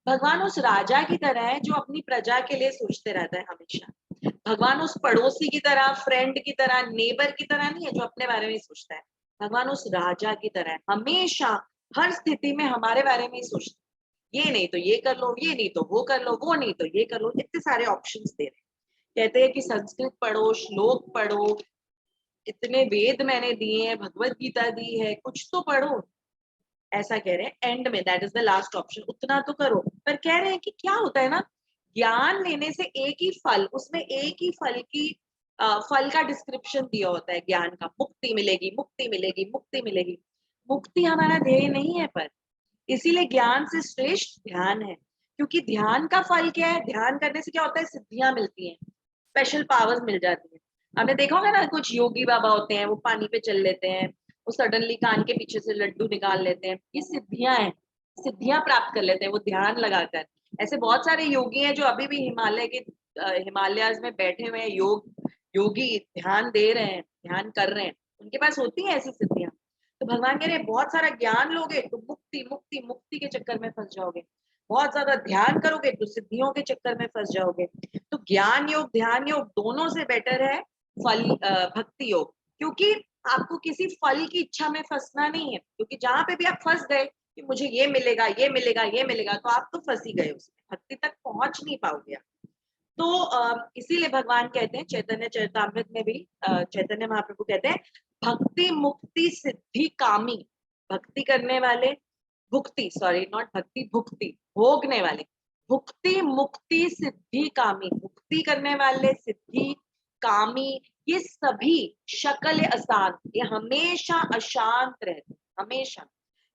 भगवान उस राजा की तरह है जो अपनी प्रजा के लिए सोचते रहता है हमेशा। भगवान उस पड़ोसी की तरह, फ्रेंड की तरह, नेबर की तरह नहीं है जो अपने बारे में ही सोचता है। भगवान उस राजा की तरह है, हमेशा हर स्थिति में हमारे बारे में ही सोचता है। ये नहीं तो ये कर लो, ये नहीं तो वो कर लो, वो नहीं तो ये कर लो, इतने सारे ऑप्शंस दे रहे हैं। कहते हैं कि संस्कृत पढ़ो, श्लोक पढ़ो, इतने वेद मैंने दिए हैं, भगवत गीता दी है, कुछ तो पढ़ो, ऐसा कह रहे हैं एंड में, that is the last option, उतना तो करो। पर कह रहे हैं कि क्या होता है ना, ज्ञान लेने से एक ही फल, उसमें एक ही फल की फल का डिस्क्रिप्शन दिया होता है ज्ञान का, मुक्ति मिलेगी, मुक्ति मिलेगी, मुक्ति मिलेगी। मुक्ति हमारा ध्येय नहीं है, पर इसीलिए ज्ञान से श्रेष्ठ ध्यान है, क्योंकि ध्यान का फल क्या है, ध्यान करने से क्या होता है, सिद्धियां मिलती हैं, स्पेशल पावर्स मिल जाती है। आपने देखा होगा ना, कुछ योगी बाबा होते हैं, वो पानी पे चल लेते हैं, वो सडनली कान के पीछे से लड्डू निकाल लेते हैं, ये सिद्धियां हैं, सिद्धियां प्राप्त कर लेते हैं वो ध्यान लगाकर। ऐसे बहुत सारे योगी हैं जो अभी भी हिमालय के हिमालयाज में बैठे हुए हैं, योगी ध्यान दे रहे हैं, ध्यान कर रहे हैं, उनके पास होती हैं ऐसी सिद्धियां। तो भगवान कह रहे हैं बहुत सारा ज्ञान लोगे तो मुक्ति मुक्ति मुक्ति के चक्कर में फंस जाओगे, बहुत ज्यादा ध्यान करोगे तो सिद्धियों के चक्कर में फंस जाओगे। तो ज्ञान योग, ध्यान योग दोनों से बेटर है भक्ति योग, क्योंकि आपको किसी फल की इच्छा में फंसना नहीं है, क्योंकि जहां पे भी आप फंस गए कि मुझे ये मिलेगा, ये मिलेगा, ये मिलेगा, तो आप तो फंस ही गए, उसमें भक्ति तक पहुंच नहीं पाओगे आप। तो इसीलिए भगवान कहते हैं चैतन्य चरितामृत में भी चैतन्य महाप्रभु कहते हैं भक्ति मुक्ति सिद्धि कामी, भक्ति करने वाले, भुक्ति, सॉरी नॉट भक्ति, भुक्ति भोगने वाले, भुक्ति मुक्ति सिद्धि कामी, भुक्ति करने वाले, सिद्धि कामी, ये सभी शकल अशांत, ये हमेशा अशांत रहते, हमेशा,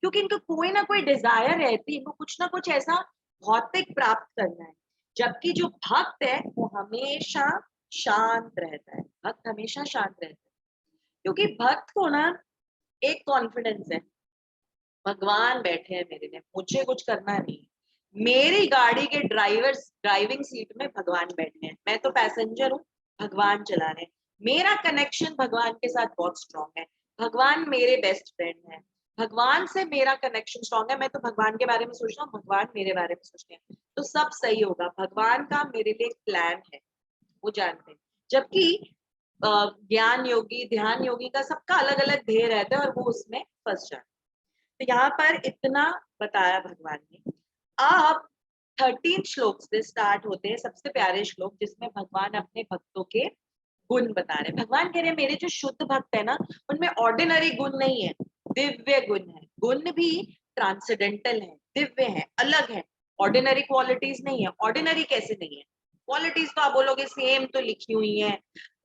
क्योंकि इनको कोई ना कोई डिजायर रहती है, इनको कुछ ना कुछ ऐसा भौतिक प्राप्त करना है। जबकि जो भक्त है वो हमेशा शांत रहता है, भक्त हमेशा शांत रहता है, क्योंकि भक्त को ना एक कॉन्फिडेंस है, भगवान बैठे हैं मेरे लिए, मुझे कुछ करना नहीं, मेरी गाड़ी के ड्राइविंग सीट में भगवान बैठे हैं, मैं तो पैसेंजर हूँ, भगवान चला रहे हैं, मेरा कनेक्शन भगवान के साथ बहुत स्ट्रांग है, भगवान मेरे बेस्ट फ्रेंड है, भगवान से मेरा कनेक्शन स्ट्रांग है, मैं तो भगवान के बारे में सोच रहा हूँ, भगवान मेरे बारे में सोचते हैं, तो सब सही होगा, भगवान का मेरे लिए एक प्लान है, वो जानते हैं। जबकि ज्ञान योगी, ध्यान योगी का सबका अलग अलग ध्येय रहता है और वो उसमें फंस जाते हैं। तो यहाँ पर इतना बताया भगवान ने। अब 13 श्लोक से स्टार्ट होते हैं सबसे प्यारे श्लोक, जिसमें भगवान अपने भक्तों के गुण बता रहे हैं। भगवान कह रहे हैं मेरे जो शुद्ध भक्त है ना, उनमें ऑर्डिनरी गुण नहीं है, दिव्य गुण है, गुण भी ट्रांसेंडेंटल है, दिव्य है, अलग है, ऑर्डिनरी क्वालिटीज नहीं है। ऑर्डिनरी कैसे नहीं है, क्वालिटीज तो आप बोलोगे सेम तो लिखी हुई है,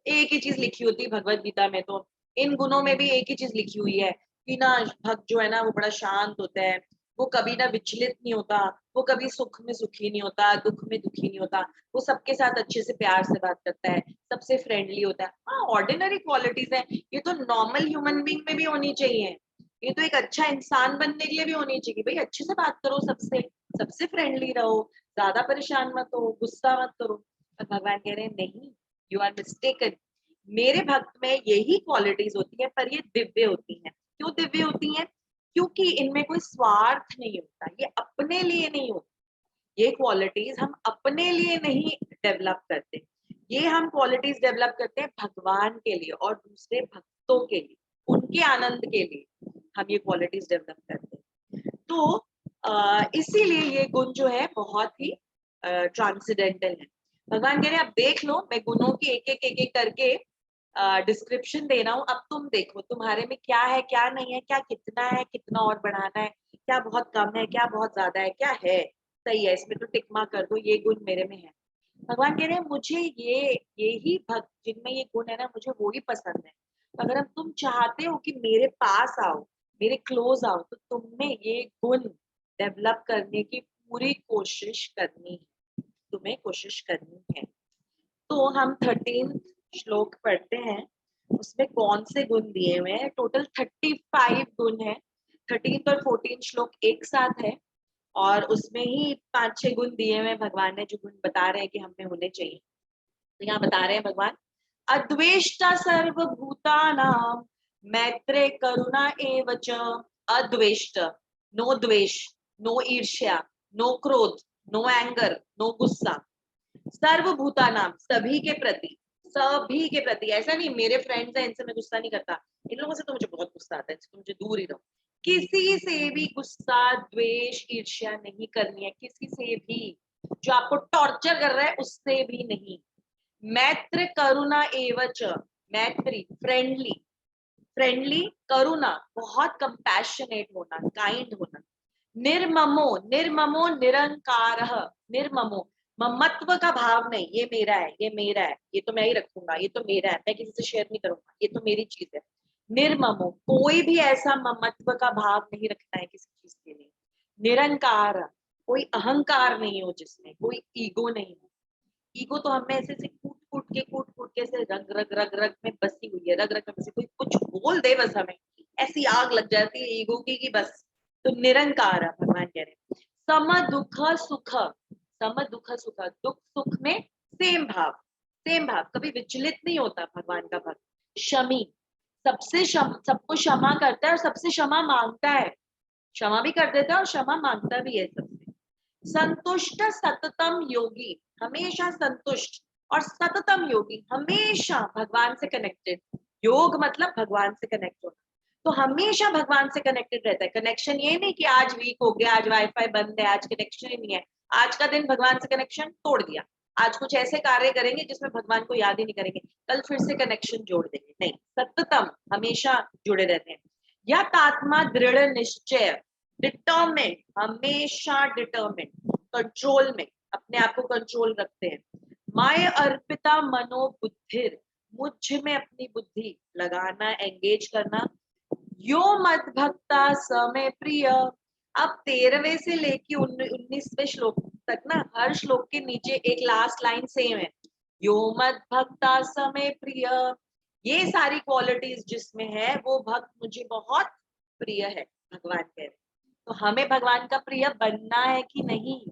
एक ही चीज लिखी होती है भगवत गीता में, तो इन गुणों में भी एक ही चीज लिखी हुई है कि ना भक्त जो है ना वो बड़ा शांत होता है, वो कभी ना विचलित नहीं होता, वो कभी सुख में सुखी नहीं होता, दुख में दुखी नहीं होता, वो सबके साथ अच्छे से प्यार से बात करता है, सबसे फ्रेंडली होता है। हाँ, ऑर्डिनरी क्वालिटीज है, ये तो नॉर्मल ह्यूमन बीइंग में भी होनी चाहिए, ये तो एक अच्छा इंसान बनने के लिए भी होनी चाहिए, भाई अच्छे से बात करो सबसे, सबसे फ्रेंडली रहो, ज्यादा परेशान मत हो, गुस्सा मत करो। पर भगवान कह रहे हैं नहीं, यू आर मिस्टेकन, मेरे भक्त में यही क्वालिटीज होती है, पर ये दिव्य होती हैं। क्यों दिव्य होती हैं? क्योंकि इनमें कोई स्वार्थ नहीं होता, ये अपने लिए नहीं होती, ये क्वालिटीज हम अपने लिए नहीं डेवलप करते, ये हम क्वालिटीज डेवलप करते हैं भगवान के लिए और दूसरे भक्तों के लिए, उनके आनंद के लिए हम ये क्वालिटीज डेवलप करते हैं। तो इसीलिए ये गुण जो है बहुत ही ट्रांसेंडेंटल है। भगवान कह रहे हैं अब देख लो, मैं गुणों की एक एक करके डिस्क्रिप्शन दे रहा हूँ, अब तुम देखो तुम्हारे में क्या है क्या नहीं है, क्या कितना है, कितना और बढ़ाना है, क्या बहुत कम है, क्या बहुत ज्यादा है, क्या है सही है, इसमें तो टिक मार्क कर दो, ये गुण मेरे में है। भगवान कह रहे हैं मुझे ये ही भक्त जिनमें ये गुण है ना, मुझे वो ही पसंद है। तो अगर अब तुम चाहते हो कि मेरे पास आओ, मेरे क्लोज आओ, तो तुमने ये गुण डेवलप करने की पूरी कोशिश करनी है, तुम्हें कोशिश करनी है। तो हम 13 श्लोक पढ़ते हैं, उसमें कौन से गुण दिए हुए हैं। टोटल 35 गुण है, 13 और 14 श्लोक एक साथ है, और उसमें ही 5-6 गुण दिए हुए हैं भगवान ने, जो गुण बता रहे हैं कि हमें होने चाहिए। तो यहाँ बता रहे हैं भगवान, अद्वेष्टा सर्वभूतानां मैत्रे करुणा एव च, अद्वेष्ट, नो द्वेष, नो ईर्ष्या, नो क्रोध, नो एंगर, नो गुस्सा, सर्वभूता नाम, सभी के प्रति, सभी के प्रति, ऐसा नहीं मेरे फ्रेंड्स हैं इनसे मैं गुस्सा नहीं करता, इन लोगों से तो मुझे बहुत गुस्सा आता है, तो मुझे दूर ही रहो, किसी से भी गुस्सा द्वेष ईर्ष्या नहीं करनी है, किसी से भी, जो आपको टॉर्चर कर रहा है उससे भी नहीं। मैत्र करुणा एवच, मैत्री फ्रेंडली, फ्रेंडली, करुणा बहुत कंपैशनेट होना, काइंड होना, निर्ममो, निर्ममो निरंकार, निर्ममो ममत्व का भाव नहीं, ये मेरा है, ये मेरा है, ये तो मैं ही रखूंगा, ये तो मेरा है, मैं किसी से शेयर नहीं करूंगा, ये तो मेरी चीज है। निर्ममो, कोई भी ऐसा ममत्व का भाव नहीं रखना है किसी चीज के लिए। निरंकार, कोई अहंकार नहीं हो जिसमें, कोई ईगो नहीं हो। ईगो तो हमें ऐसे से कूट कूट के से रग रग रग रग में बसी हुई है, रग रग में बसी, कोई कुछ बोल दे बस हमें ऐसी आग लग जाती है ईगो की बस। तो निरंकार है, भगवान कह रहे हैं सम दुख सुख, सम दुख सुख, दुख सुख में सेम भाव, सेम भाव, कभी विचलित नहीं होता भगवान का भक्त। शमी, सबको क्षमा करता है और सबसे क्षमा मांगता है, क्षमा भी कर देता है और क्षमा मांगता भी है सबसे। संतुष्ट सततम योगी, हमेशा संतुष्ट और सततम योगी, हमेशा भगवान से कनेक्टेड, योग मतलब भगवान से कनेक्ट होना, तो हमेशा भगवान से कनेक्टेड रहता है। कनेक्शन ये नहीं कि आज वीक हो गया, आज वाईफाई बंद है, आज कनेक्शन ही नहीं है, आज का दिन भगवान से कनेक्शन तोड़ दिया, आज कुछ ऐसे कार्य करेंगे जिसमें भगवान को याद ही नहीं करेंगे, कल फिर से कनेक्शन जोड़ देंगे, नहीं, सततम हमेशा जुड़े रहते हैं। यत आत्मा दृढ़ निश्चय, डिटर्मिनेड, हमेशा डिटर्मिनेड, कंट्रोल में, अपने आप को कंट्रोल रखते हैं। माय अर्पिता मनो बुद्धिर, मुझ में अपनी बुद्धि लगाना, एंगेज करना। यो मत भक्ता समय प्रिय। अब 13वें से लेके 19वें श्लोक तक ना, हर श्लोक के नीचे एक लास्ट लाइन सेम है, यो मत भक्ता समय प्रिय। ये सारी क्वालिटीज जिसमें है वो भक्त मुझे बहुत प्रिय है, भगवान कह रहे। तो हमें भगवान का प्रिय बनना है कि नहीं,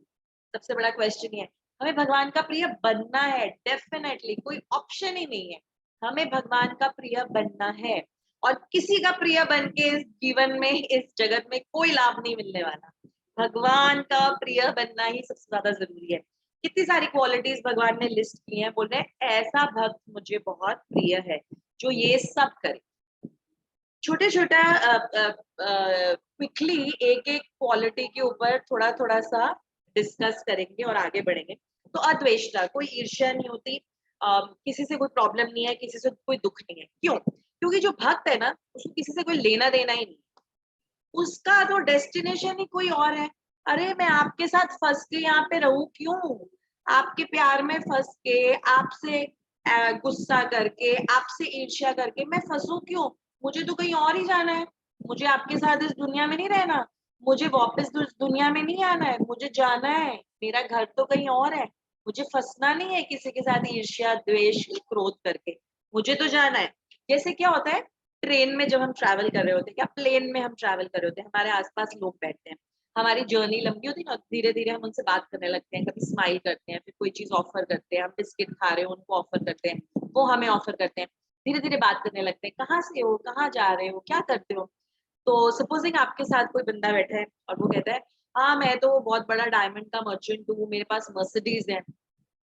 सबसे बड़ा क्वेश्चन ये है। हमें भगवान का प्रिय बनना है, डेफिनेटली, कोई ऑप्शन ही नहीं है, हमें भगवान का प्रिय बनना है। और किसी का प्रिय बन के इस जीवन में, इस जगत में कोई लाभ नहीं मिलने वाला, भगवान का प्रिय बनना ही सबसे ज्यादा जरूरी है। कितनी सारी क्वालिटीज भगवान ने लिस्ट की हैं, बोल रहे हैं ऐसा भक्त मुझे बहुत प्रिय है जो ये सब करे। छोटे छोटा क्विकली एक एक क्वालिटी के ऊपर थोड़ा थोड़ा सा डिस्कस करेंगे और आगे बढ़ेंगे। तो अद्वेष्टा, कोई ईर्ष्या नहीं होती, किसी से कोई प्रॉब्लम नहीं है, किसी से कोई दुख नहीं है। क्यों? क्योंकि जो भक्त है ना, उसको किसी से कोई लेना देना ही नहीं, उसका तो डेस्टिनेशन ही कोई और है। अरे मैं आपके साथ फंस के यहाँ पे रहूं क्यों? आपके प्यार में फंस के, आपसे गुस्सा करके, आपसे ईर्ष्या करके मैं फंसू क्यों? मुझे तो कहीं और ही जाना है, मुझे आपके साथ इस दुनिया में नहीं रहना, मुझे वापस दुनिया में नहीं आना है, मुझे जाना है, मेरा घर तो कहीं और है, मुझे फंसना नहीं है किसी के साथ ईर्ष्या द्वेष क्रोध करके, मुझे तो जाना है। जैसे क्या होता है, ट्रेन में जब हम ट्रैवल कर रहे होते हैं, क्या प्लेन में हम ट्रैवल कर रहे होते हैं, हमारे आसपास लोग बैठते हैं, हमारी जर्नी लंबी होती है ना, धीरे धीरे हम उनसे बात करने लगते हैं, कभी स्माइल करते हैं, फिर कोई चीज ऑफर करते हैं, हम बिस्किट खा रहे हो उनको ऑफर करते हैं, वो हमें ऑफर करते हैं, धीरे धीरे बात करने लगते हैं, कहाँ से हो, कहाँ जा रहे हो, क्या करते हो। तो सपोजिंग आपके साथ कोई बंदा बैठा है और वो कहता है, हाँ मैं तो बहुत बड़ा डायमंड का मर्चेंट हूँ, मेरे पास मर्सिडीज है।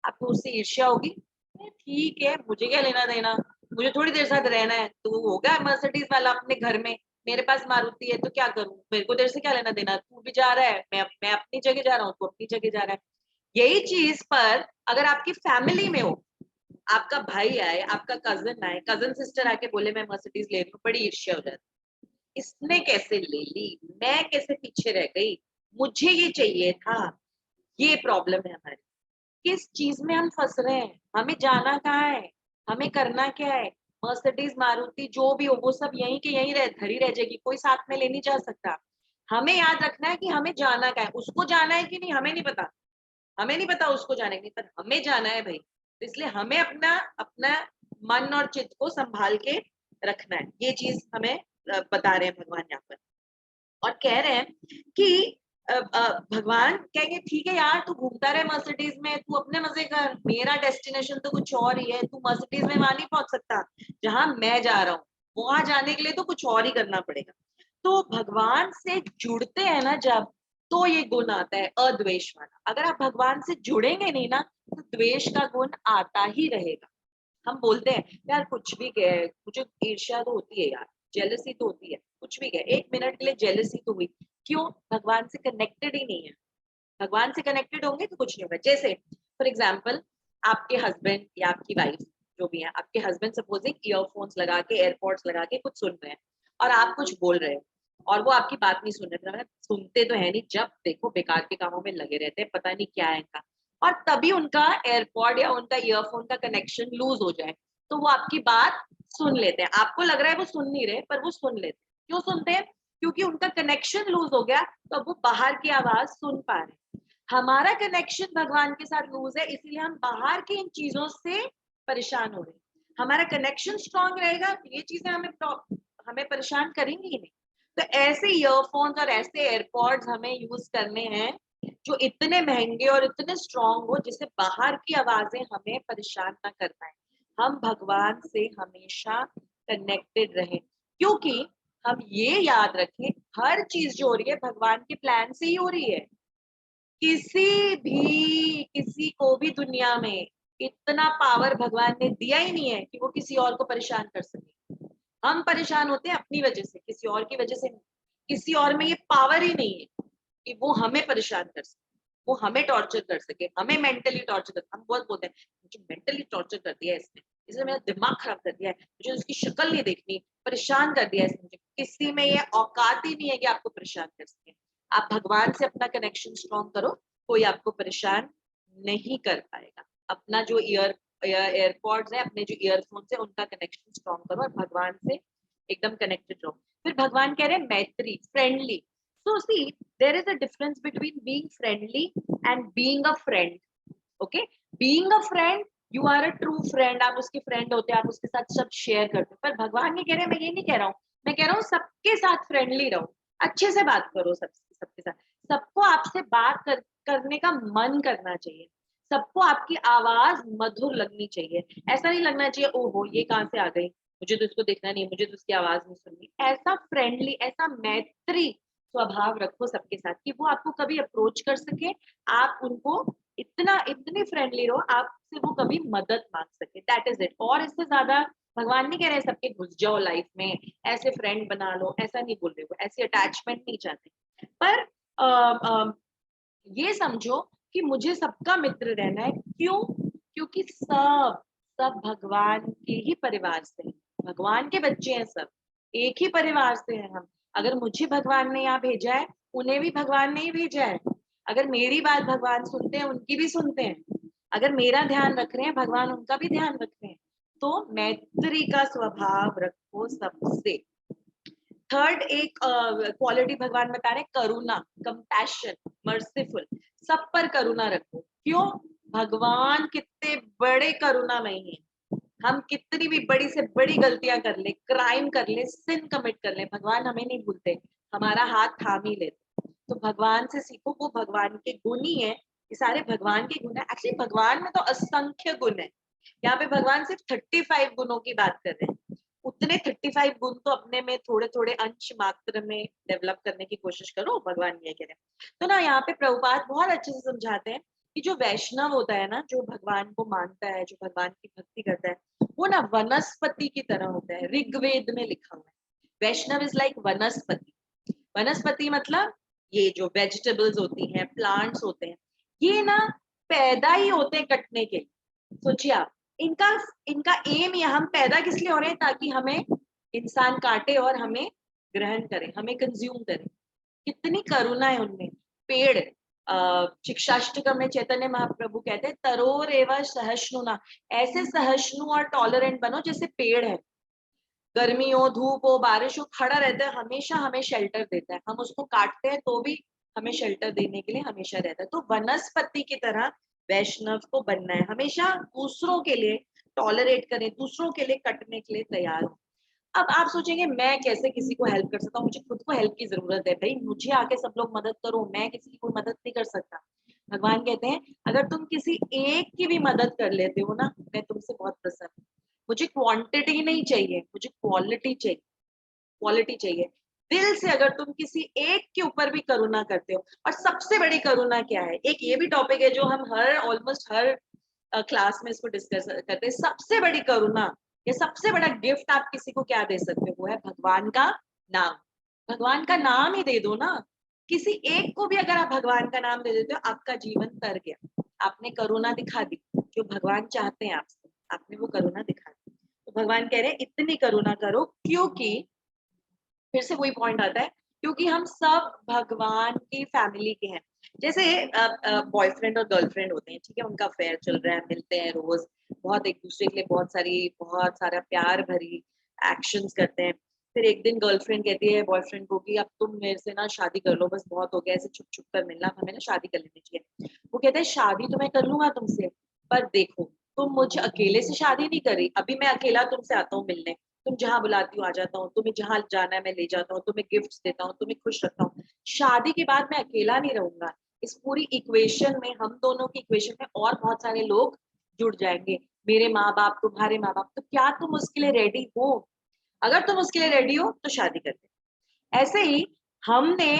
आपको उससे ईर्ष्या होगी? ठीक है, मुझे क्या लेना देना, मुझे थोड़ी देर साथ रहना है, तो होगा मर्सिडीज वाला अपने घर में, मेरे पास मारुति है तो क्या करूं, मेरे को देर से क्या लेना देना, तू भी जा रहा है, मैं अपनी जगह जा रहा हूँ, तू अपनी जगह जा रहा है। यही चीज पर अगर आपकी फैमिली में हो, आपका भाई आए, आपका कजन आए, कजन सिस्टर आके बोले मैं मर्सिडीज ले रही हूँ, बड़ी ईर्ष्या हो जाती, इसने कैसे ले ली, मैं कैसे पीछे रह गई, मुझे ये चाहिए था। ये प्रॉब्लम है हमारी, किस चीज में हम फंस रहे हैं, हमें जाना कहाँ है, हमें करना क्या है। मर्सिडीज मारुति जो भी हो वो सब यहीं के यहीं रह धरी रह जाएगी, कोई साथ में ले नहीं जा सकता। हमें याद रखना है कि हमें जाना क्या है, उसको जाना है कि नहीं हमें नहीं पता, हमें नहीं पता उसको जाने की, पर हमें जाना है भाई। तो इसलिए हमें अपना अपना मन और चित्त को संभाल के रखना है, ये चीज हमें बता रहे हैं भगवान यहाँ पर। और कह रहे हैं कि भगवान कहेंगे ठीक है यार, तू घूमता रहे मर्सिडीज में, तू अपने मजे कर, मेरा डेस्टिनेशन तो कुछ और ही है, तू मर्सिडीज में वहां नहीं पहुंच सकता जहां मैं जा रहा हूँ, वहां जाने के लिए तो कुछ और ही करना पड़ेगा। तो भगवान से जुड़ते हैं ना जब, तो ये गुण आता है अद्वेष वाला। अगर आप भगवान से जुड़ेंगे नहीं ना, तो द्वेष का गुण आता ही रहेगा। हम बोलते हैं यार कुछ भी कहे, मुझे ईर्ष्या तो होती है यार, जेलसी तो होती है, कुछ भी कहे, एक मिनट के लिए जेलसी तो हुई, क्यों? भगवान से कनेक्टेड ही नहीं है। भगवान से कनेक्टेड होंगे तो कुछ नहीं होगा। जैसे फॉर एग्जाम्पल, आपके हस्बैंड या आपकी वाइफ जो भी है, आपके हस्बैंड सपोजिंग ईयरफोन्स लगा के, एयरपोर्ट्स लगा के कुछ सुन रहे हैं और आप कुछ बोल रहे हो और वो आपकी बात नहीं सुन रहे, सुनते तो है नहीं, जब देखो बेकार के कामों में लगे रहते हैं, पता नहीं क्या है इनका। और तभी उनका एयरपॉड या उनका ईयरफोन का कनेक्शन लूज हो जाए, तो वो आपकी बात सुन लेते हैं, आपको लग रहा है वो सुन नहीं रहे पर वो सुन लेते हैं। क्यों सुनते हैं? क्योंकि उनका कनेक्शन लूज हो गया, तो वो बाहर की आवाज सुन पा रहे हैं। हमारा कनेक्शन भगवान के साथ लूज है, इसीलिए हम बाहर की इन चीजों से परेशान हो रहे हैं। हमारा कनेक्शन स्ट्रांग रहेगा तो ये चीजें हमें परेशान करेंगी ही नहीं। तो ऐसे ईयरफोन्स और ऐसे एयरपॉड्स हमें यूज करने हैं जो इतने महंगे और इतने स्ट्रांग हो, जिससे बाहर की आवाजें हमें परेशान ना कर पाए। हम भगवान से हमेशा कनेक्टेड रहें, क्योंकि हम ये याद रखें हर चीज जो हो रही है भगवान के प्लान से ही हो रही है। किसी को भी दुनिया में इतना पावर भगवान ने दिया ही नहीं है कि वो किसी और को परेशान कर सके। हम परेशान होते हैं अपनी वजह से, किसी और की वजह से नहीं। किसी और में ये पावर ही नहीं है कि वो हमें परेशान कर सके। वो हमें टॉर्चर कर सके, हमें मेंटली टॉर्चर कर। हम बहुत बोलते हैं मुझे मेंटली टॉर्चर कर दिया इसने, इसने मेरा दिमाग खराब कर दिया है, मुझे उसकी शक्ल नहीं देखनी, परेशान कर दिया इसने मुझे। किसी में ये औकात ही नहीं है कि आपको परेशान कर सके। आप भगवान से अपना कनेक्शन स्ट्रॉन्ग करो, कोई आपको परेशान नहीं कर पाएगा। अपना जो एयरपॉड्स है, अपने जो ईयरफोन्स है, उनका कनेक्शन स्ट्रॉन्ग करो और भगवान से एकदम कनेक्टेड रहो। फिर भगवान कह रहे हैं मैत्री, friendly. So see there is a difference between being friendly and being a friend. Okay, being a friend, you are a true friend, आप उसके फ्रेंड होते हैं, आप उसके साथ सब शेयर करते हो। पर भगवान ये कह रहे हैं, मैं ये नहीं कह रहा हूँ, मैं कह रहा हूँ सबके साथ फ्रेंडली रहो, अच्छे से बात करो सबके साथ। सबको आपसे करने का मन करना चाहिए, सबको आपकी आवाज मधुर लगनी चाहिए। ऐसा नहीं लगना चाहिए ओहो ये कहाँ से आ गई, मुझे तो इसको देखना नहीं, मुझे तो उसकी आवाज नहीं सुननी। ऐसा फ्रेंडली, ऐसा मैत्री स्वभाव रखो सबके साथ कि वो आपको कभी अप्रोच कर सके, आप उनको इतनी फ्रेंडली रहो आपसे वो कभी मदद मांग सके। That is it. और इससे ज्यादा भगवान नहीं कह रहे सबके घुस जाओ लाइफ में, ऐसे फ्रेंड बना लो, ऐसा नहीं बोल रहे, वो ऐसी अटैचमेंट नहीं चाहते। पर ये समझो कि मुझे सबका मित्र रहना है। क्यों? क्योंकि सब सब भगवान के ही परिवार से हैं, भगवान के बच्चे हैं, सब एक ही परिवार से हैं हम। अगर मुझे भगवान ने यहाँ भेजा है, उन्हें भी भगवान ने ही भेजा है। अगर मेरी बात भगवान सुनते हैं, उनकी भी सुनते हैं। अगर मेरा ध्यान रख रहे हैं, भगवान उनका भी ध्यान रख रहे हैं। तो मैत्री का स्वभाव रखो सबसे। थर्ड एक क्वालिटी भगवान बता रहे, करुणा, कंपैशन, मर्सीफुल। सब पर करुणा रखो। क्यों? भगवान कितने बड़े करुणामयी हैं। हम कितनी भी बड़ी से बड़ी गलतियां कर ले, क्राइम कर ले, सिन कमिट कर ले, भगवान हमें नहीं भूलते, हमारा हाथ थाम ही लेते। तो भगवान से सीखो, वो भगवान के गुण ही है, ये सारे भगवान के गुण है। एक्चुअली भगवान में तो असंख्य गुण है, यहाँ पे भगवान सिर्फ 35 गुणों की बात कर रहे हैं। उतने 35 गुण तो अपने में थोड़े थोड़े अंश मात्र में डेवलप करने की कोशिश करो, भगवान ये कह रहे हैं। तो ना यहाँ पे प्रभुपाद बहुत अच्छे से समझाते हैं कि जो वैष्णव होता है ना, जो भगवान को मानता है, जो भगवान की भक्ति करता है, वो ना वनस्पति की तरह होता है। ऋग्वेद में लिखा हुआ है वैष्णव इज लाइक वनस्पति। वनस्पति मतलब ये जो वेजिटेबल्स होती हैं, प्लांट्स होते हैं, ये ना पैदा ही होते हैं कटने के। सोचिए आप, इनका इनका एम ये, हम पैदा किस लिए हो रहे हैं? ताकि हमें इंसान काटे और हमें ग्रहण करे, हमें कंज्यूम करे। कितनी करुणा है उनमें। पेड़, शिक्षाष्टकम में चैतन्य महाप्रभु कहते हैं तरोर एवं सहिष्णुना, ऐसे सहिष्णु और टॉलरेंट बनो जैसे पेड़ है। गर्मी हो, धूप हो, बारिश हो, खड़ा रहता है, हमेशा हमें शेल्टर देता है। हम उसको काटते हैं तो भी हमें शेल्टर देने के लिए हमेशा रहता है। तो वनस्पति की तरह वैष्णव को बनना है, हमेशा दूसरों के लिए टॉलरेट करें, दूसरों के लिए कटने के लिए तैयार हो। अब आप सोचेंगे मैं कैसे किसी को हेल्प कर सकता हूँ, मुझे खुद को हेल्प की जरूरत है भाई, मुझे आके सब लोग मदद करो, मैं किसी की कोई मदद नहीं कर सकता। भगवान कहते हैं अगर तुम किसी एक की भी मदद कर लेते हो ना, मैं तुमसे बहुत प्रसन्न हूँ। मुझे क्वांटिटी नहीं चाहिए, मुझे क्वालिटी चाहिए, क्वालिटी चाहिए। दिल से अगर तुम किसी एक के ऊपर भी करुणा करते हो, और सबसे बड़ी करुणा क्या है, एक ये भी टॉपिक है जो हम ऑलमोस्ट हर क्लास में इसको डिस्कस करते हैं। सबसे बड़ी करुणा या सबसे बड़ा गिफ्ट आप किसी को क्या दे सकते हो? वो है भगवान का नाम। भगवान का नाम ही दे दो ना। किसी एक को भी अगर आप भगवान का नाम दे देते हो, आपका जीवन तर गया, आपने करुणा दिखा दी। जो भगवान चाहते हैं आपसे, आपने वो करुणा दिखा दी। तो भगवान कह रहे हैं इतनी करुणा करो, क्योंकि फिर से वही पॉइंट आता है, क्योंकि हम सब भगवान की फैमिली के हैं। जैसे बॉयफ्रेंड और गर्लफ्रेंड होते हैं, ठीक है, उनका अफेयर चल रहा है, मिलते हैं रोज, बहुत एक दूसरे के लिए बहुत सारा प्यार भरी एक्शंस करते हैं। फिर एक दिन गर्लफ्रेंड कहती है बॉयफ्रेंड को कि अब तुम मेरे से ना शादी कर लो, बस बहुत हो गया ऐसे छुप छुप कर मिलना, हमें ना शादी कर लेनी चाहिए। वो कहता है शादी तो मैं कर लूंगा तुमसे, पर देखो तुम मुझे अकेले से शादी नहीं करी, अभी मैं अकेला तुमसे आता हूँ मिलने, तुम जहां बुलाती हो आ जाता हूँ, तुम्हें जहां जाना है मैं ले जाता हूँ, तुम्हें गिफ्ट्स देता हूँ, तुम्हें खुश रखता हूँ। शादी के बाद मैं अकेला नहीं रहूंगा। इस पूरी इक्वेशन में, हम दोनों की इक्वेशन में और बहुत सारे लोग जुड़ जाएंगे, मेरे माँ बाप, तुम्हारे माँ बाप। तो क्या तुम उसके लिए रेडी हो? अगर तुम उसके लिए रेडी हो तो शादी कर ले। ऐसे ही हमने,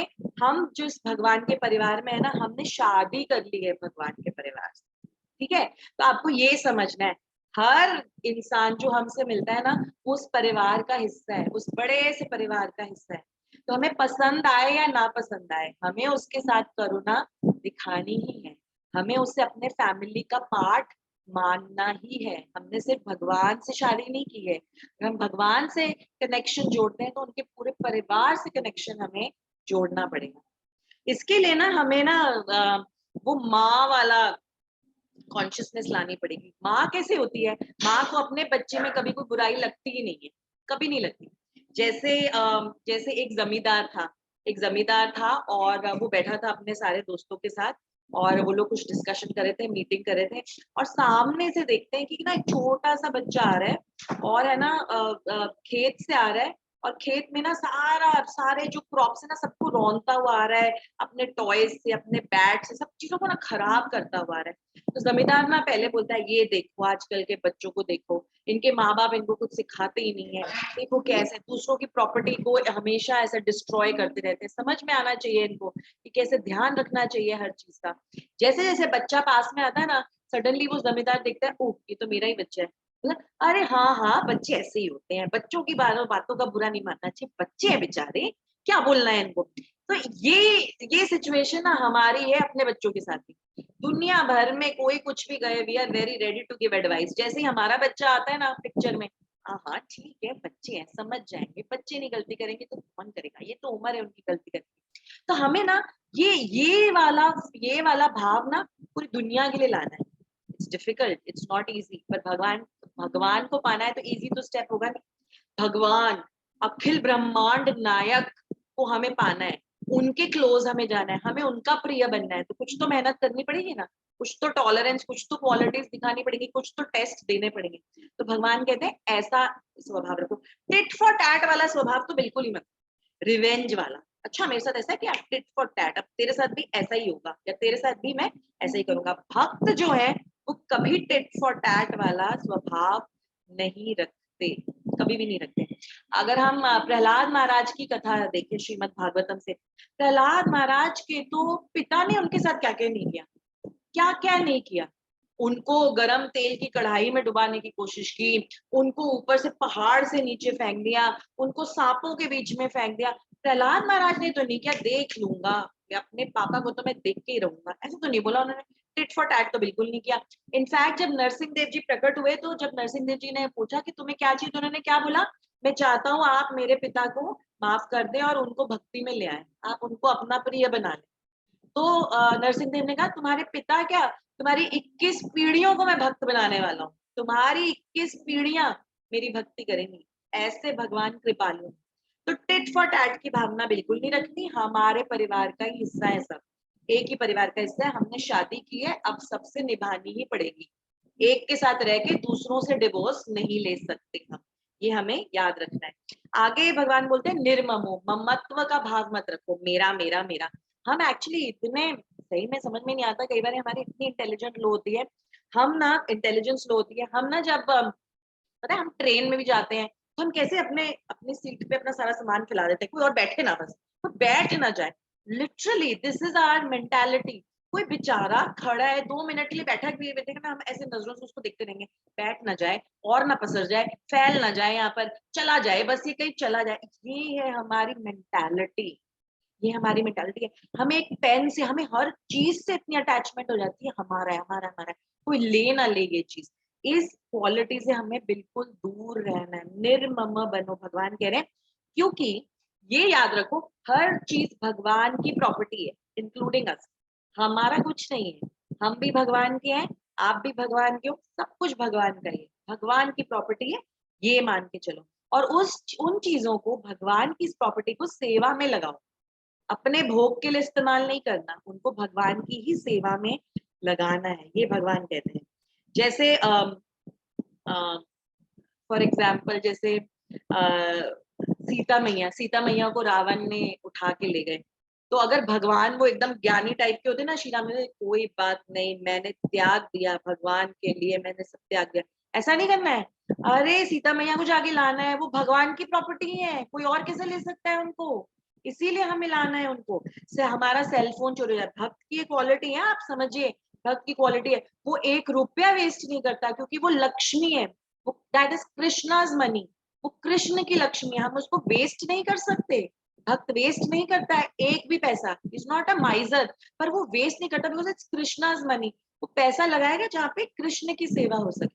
हम जो इस भगवान के परिवार में है ना, हमने शादी कर ली है भगवान के परिवार से। ठीक है, तो आपको ये समझना है, हर इंसान जो हमसे मिलता है ना, उस परिवार का हिस्सा है, उस बड़े से परिवार का हिस्सा है। तो हमें पसंद आए या ना पसंद आए, हमें उसके साथ करुणा दिखानी ही है, हमें उसे अपने फैमिली का पार्ट मानना ही है। हमने सिर्फ भगवान से शादी नहीं की है, अगर हम भगवान से कनेक्शन जोड़ते हैं तो उनके पूरे परिवार से कनेक्शन हमें जोड़ना पड़ेगा। इसके लिए ना हमें ना वो माँ वाला कॉन्शियसनेस लानी पड़ेगी। माँ कैसे होती है? माँ को अपने बच्चे में कभी कोई बुराई लगती ही नहीं है, कभी नहीं लगती। जैसे एक जमींदार था और वो बैठा था अपने सारे दोस्तों के साथ और वो लोग कुछ डिस्कशन कर रहे थे, मीटिंग कर रहे थे और सामने से देखते हैं कि ना एक छोटा सा बच्चा आ रहा है और है ना खेत से आ रहा है और खेत में ना सारे जो क्रॉप्स है ना सबको रौंदता हुआ आ रहा है, अपने टॉयज से, अपने बैट से, सब चीजों को ना खराब करता हुआ आ रहा है। तो जमींदार ना पहले बोलता है, ये देखो आजकल के बच्चों को देखो, इनके माँ बाप इनको कुछ सिखाते ही नहीं है, देखो कैसे दूसरों की प्रॉपर्टी को हमेशा ऐसा डिस्ट्रॉय करते रहते हैं। समझ में आना चाहिए इनको कि कैसे ध्यान रखना चाहिए हर चीज का। जैसे जैसे बच्चा पास में आता है ना, सडनली वो जमींदार देखता है, ओह ये तो मेरा ही बच्चा है। अरे हाँ हाँ, बच्चे ऐसे ही होते हैं, बच्चों की बातों का बुरा नहीं मानना चाहिए, बच्चे हैं बेचारे, क्या बोलना है इनको। तो ये सिचुएशन ना हमारी है अपने बच्चों के साथ भी। दुनिया भर में कोई कुछ भी कहे, we are very ready to give advice. जैसे ही हमारा बच्चा आता है ना पिक्चर में, हाँ हाँ ठीक है, बच्चे हैं समझ जाएंगे, बच्चे नहीं गलती करेंगे तो कौन करेगा, ये तो उम्र है उनकी गलती करने की। तो हमें ना ये वाला भाव ना पूरी दुनिया के लिए लाना है। It's difficult, it's not easy, पर भगवान भगवान को पाना है तो इजी तो स्टेप होगा नहीं। भगवान अखिल ब्रह्मांड नायक को हमें पाना है, उनके क्लोज हमें जाना है, हमें उनका प्रिय बनना है, तो कुछ तो मेहनत करनी पड़ेगी ना, कुछ तो टॉलरेंस, कुछ तो क्वालिटीज दिखानी पड़ेगी, कुछ तो टेस्ट देने पड़ेंगे। तो भगवान कहते हैं ऐसा स्वभाव रखो। टिट फॉर टैट वाला स्वभाव तो बिल्कुल ही मत, रिवेंज वाला। अच्छा मेरे साथ ऐसा है कि आप टिट फॉर टैट, अब तेरे साथ भी ऐसा ही होगा या तेरे साथ भी मैं ऐसा ही करूंगा। भक्त जो है वो कभी टिट फॉर टैट वाला स्वभाव नहीं रखते, कभी भी नहीं रखते। अगर हम प्रहलाद महाराज की कथा देखें श्रीमद् भागवतम से, प्रहलाद महाराज के तो पिता ने उनके साथ क्या क्या नहीं किया, क्या क्या नहीं किया। उनको गरम तेल की कढ़ाई में डुबाने की कोशिश की, उनको ऊपर से पहाड़ से नीचे फेंक दिया, उनको सांपों के बीच में फेंक दिया। प्रहलाद महाराज ने तो नहीं किया, देख लूंगा, अपने पापा को तो मैं देख के ही रहूंगा, ऐसे तो नहीं बोला उन्होंने। टिट फॉर टैट तो बिल्कुल नहीं किया। इनफैक्ट जब नरसिंह देव जी प्रकट हुए, तो जब नरसिंह देव जी ने पूछा कि तुम्हें क्या चाहिए, तो उन्होंने क्या बोला, मैं चाहता हूँ आप मेरे पिता को माफ कर दें और उनको भक्ति में ले आए, आप उनको अपना प्रिय बना लें। तो नरसिंह देव ने कहा, तुम्हारे पिता क्या, तुम्हारी 21 पीढ़ियों को मैं भक्त बनाने वाला हूँ, तुम्हारी 21 पीढ़ियां मेरी भक्ति करेंगी। ऐसे भगवान कृपालु। तो टिट फॉर टैट की भावना बिल्कुल नहीं रखनी, हमारे परिवार का ही हिस्सा है सब, एक ही परिवार का हिस्सा है, हमने शादी की है, अब सबसे निभानी ही पड़ेगी। एक के साथ रह के दूसरों से डिवोर्स नहीं ले सकते हम, ये हमें याद रखना है। आगे भगवान बोलते हैं निर्ममो, ममत्व का भाव मत रखो, मेरा मेरा मेरा। हम एक्चुअली इतने, सही में समझ में नहीं आता कई बार, हमारी इतनी इंटेलिजेंट लो होती है, हम ना इंटेलिजेंस लो होती है, हम ना जब पता है हम ट्रेन में भी जाते हैं तो हम कैसे अपने अपनी सीट पे अपना सारा सामान फैला देते हैं, कोई और बैठे ना, बस तो बैठ ना जाए। Literally this is our mentality. कोई बेचारा खड़ा है 2 मिनट के लिए बैठा भी है, ना हम ऐसे नजरों से उसको देखते रहेंगे, बैठ ना जाए और ना पसर जाए, फैल ना जाए, यहाँ पर चला जाए, बस ये कहीं चला जाए। ये है हमारी मेंटालिटी, ये हमारी मेंटालिटी है। हमें एक पेन से, हमें हर चीज से इतनी अटैचमेंट हो जाती है, हमारा है हमारा हमारा है, कोई ले ना ले ये चीज। इस क्वालिटी से हमें बिल्कुल दूर रहना है, निर्मम बनो, भगवान कह रहे हैं। क्योंकि ये याद रखो, हर चीज भगवान की प्रॉपर्टी है, इंक्लूडिंग अस। हमारा कुछ नहीं है, हम भी भगवान के हैं, आप भी भगवान के हो, सब कुछ भगवान का ही है, भगवान की प्रॉपर्टी है, ये मान के चलो। और उन चीजों को, भगवान की इस प्रॉपर्टी को सेवा में लगाओ, अपने भोग के लिए इस्तेमाल नहीं करना, उनको भगवान की ही सेवा में लगाना है, ये भगवान कहते हैं। जैसे फॉर एग्जाम्पल, जैसे सीता मैया को रावण ने उठा के ले गए, तो अगर भगवान वो एकदम ज्ञानी टाइप के होते ना, श्री राम ने कोई बात नहीं, मैंने त्याग दिया भगवान के लिए, मैंने सब त्याग दिया, ऐसा नहीं करना है। अरे सीता मैया को जाके लाना है, वो भगवान की प्रॉपर्टी है, कोई और कैसे ले सकता है उनको, इसीलिए हमें लाना है उनको। से हमारा सेलफोन चोरी हो जाए, भक्त की क्वालिटी है, आप समझिए, भक्त की क्वालिटी है, वो 1 रुपया वेस्ट नहीं करता, क्योंकि वो लक्ष्मी है, वो दैट इज कृष्णाज मनी, वो कृष्ण की लक्ष्मी है, हम उसको वेस्ट नहीं कर सकते। भक्त वेस्ट नहीं करता है एक भी पैसा, इज नॉट अ माइजर, पर वो वेस्ट नहीं करता बिकॉज इट्स कृष्णाज मनी। वो पैसा लगाएगा जहाँ पे कृष्ण की सेवा हो सके।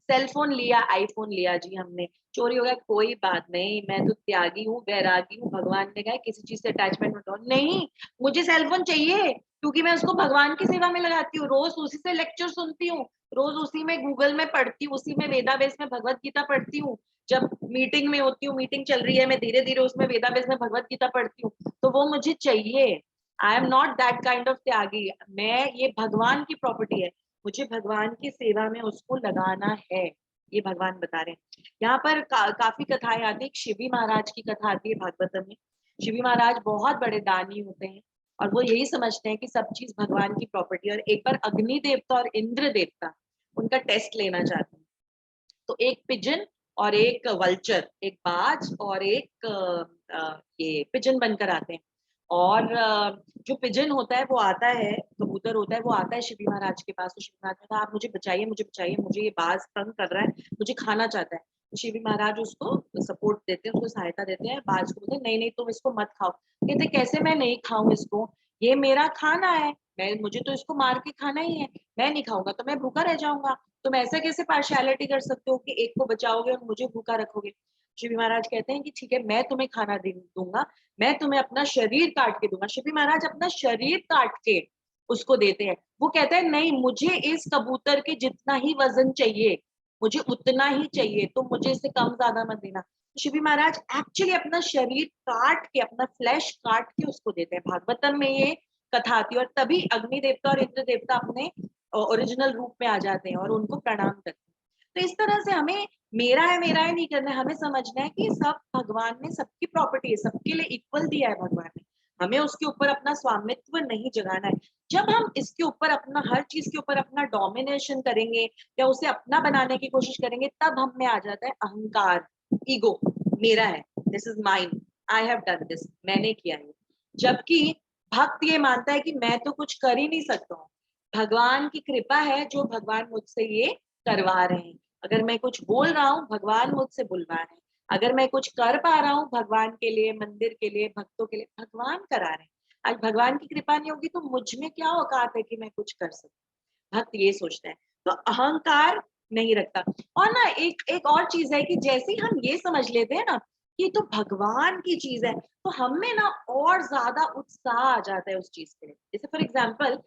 सेल फोन लिया, आईफोन लिया जी हमने, चोरी हो गया कोई बात नहीं, मैं तो त्यागी हूँ, वैरागी हूँ, भगवान ने कहा किसी चीज से अटैचमेंट मत करो, नहीं, मुझे सेल फोन चाहिए क्योंकि मैं उसको भगवान की सेवा में लगाती हूँ, रोज उसी से लेक्चर सुनती हूँ, रोज उसी में गूगल में पढ़ती हूँ, उसी में वेदावेस में भगवत गीता पढ़ती हूँ। जब मीटिंग में होती हूँ, मीटिंग चल रही है, मैं धीरे धीरे उसमें वेदावेस में भगवत गीता पढ़ती हूँ, तो वो मुझे चाहिए। I am not that kind of त्यागी, मैं, ये भगवान की प्रॉपर्टी है, मुझे भगवान की सेवा में उसको लगाना है, ये भगवान बता रहे हैं। यहाँ पर काफी कथाएं आती है। शिवी महाराज की कथा आती है भागवतम में। शिवी महाराज बहुत बड़े दानी होते हैं और वो यही समझते हैं कि सब चीज भगवान की प्रॉपर्टी। और एक बार अग्नि देवता और इंद्र देवता उनका टेस्ट लेना चाहते हैं, तो एक पिजन और एक वल्चर, एक बाज और एक ये पिजन बनकर आते हैं। और जो पिजन होता है वो आता है, कबूतर होता है वो आता है शिवी महाराज के पास, तो शिवी महाराज ने कहा आप मुझे बचाइए, मुझे बचाइए, मुझे ये बाज तंग कर रहा है, मुझे खाना चाहता है। तो शिवी महाराज उसको सपोर्ट देते हैं, उसको सहायता देते हैं, बाज को बोलते हैं नहीं नहीं तुम इसको मत खाओ। कहते कैसे मैं नहीं खाऊं इसको, ये मेरा खाना है, मैं, मुझे तो इसको मार के खाना ही है, मैं नहीं खाऊंगा तो मैं भूखा रह जाऊंगा, तुम ऐसा कैसे पार्शियलिटी कर सकते हो कि एक को बचाओगे और मुझे भूखा रखोगे। शिवी महाराज कहते हैं कि ठीक है मैं तुम्हें खाना दूंगा, मैं तुम्हें अपना शरीर काट के दूंगा। शिवी महाराज अपना शरीर काट के उसको देते हैं। वो कहता है नहीं, मुझे इस कबूतर के जितना ही वजन चाहिए, मुझे उतना ही चाहिए, तो मुझे इससे कम ज्यादा मत देना। शिवी महाराज एक्चुअली अपना शरीर काट के, अपना फ्लैश काट के उसको देते हैं। भागवतम में ये कथा आती है और तभी अग्नि देवता और इंद्र देवता अपने ओरिजिनल रूप में आ जाते हैं और उनको प्रणाम करते हैं। तो इस तरह से हमें मेरा है नहीं करना है, हमें समझना है कि सब भगवान ने सबकी प्रॉपर्टी है, सबके लिए इक्वल दिया है भगवान ने, हमें उसके ऊपर अपना स्वामित्व नहीं जगाना है। जब हम इसके ऊपर अपना, हर चीज के ऊपर अपना डोमिनेशन करेंगे या उसे अपना बनाने की कोशिश करेंगे, तब हम में आ जाता है अहंकार, ईगो, मेरा है, this is mine, I have done this, मैंने किया है। जबकि भक्त ये मानता है कि मैं तो कुछ कर ही नहीं सकता हूँ, भगवान की कृपा है जो भगवान मुझसे ये करवा रहे हैं। अगर मैं कुछ बोल रहा हूँ भगवान मुझसे बुलवा रहे हैं, अगर मैं कुछ कर पा रहा हूँ भगवान के लिए, मंदिर के लिए, भक्तों के लिए, भगवान करा रहे हैं। आज भगवान की कृपा नहीं होगी तो मुझ में क्या औकात है कि मैं कुछ कर सकूं। भक्त ये सोचता है, तो अहंकार नहीं रखता। और ना एक एक और चीज है कि जैसे ही हम ये समझ लेते हैं ना कि तो भगवान की चीज है, तो हम में ना और ज्यादा उत्साह आ जाता है उस चीज के लिए। जैसे फॉर एग्जाम्पल,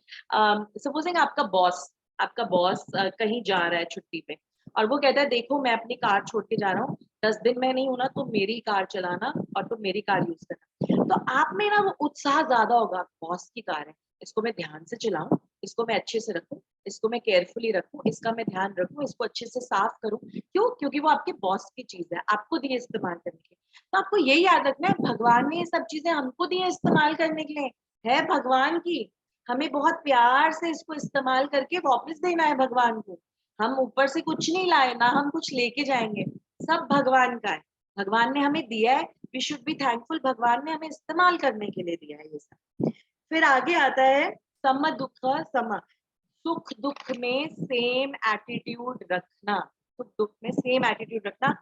सपोजिंग आपका बॉस कहीं जा रहा है छुट्टी पे और वो कहता है देखो मैं अपनी कार छोड़ के जा रहा हूँ, 10 दिन में नहीं होना तो मेरी कार चलाना और तुम मेरी कार यूज करना। तो आप में ना वो उत्साह ज्यादा होगा, बॉस की कार है, इसको मैं ध्यान से चलाऊं, इसको मैं अच्छे से रखूं, इसको मैं केयरफुली रखूं, इसका मैं ध्यान रखूं, इसको अच्छे से साफ करूं। क्यों? क्योंकि वो आपके बॉस की चीज है, आपको दिए इस्तेमाल करने के लिए। तो आपको यही याद रखना है, भगवान ने ये सब चीजें हमको दी है इस्तेमाल करने के लिए, है भगवान की, हमें बहुत प्यार से इसको इस्तेमाल करके वापस देना है भगवान को। हम ऊपर से कुछ नहीं लाए, ना हम कुछ लेके जाएंगे, सब भगवान का है, भगवान ने हमें दिया है, वी शुड बी थैंकफुल, भगवान ने हमें इस्तेमाल करने के लिए दिया है ये सब। फिर आगे आता है सम दुख सम, सुख दुख में सेम एटीट्यूड रखना, सुख दुख में सेम एटीट्यूड रखना।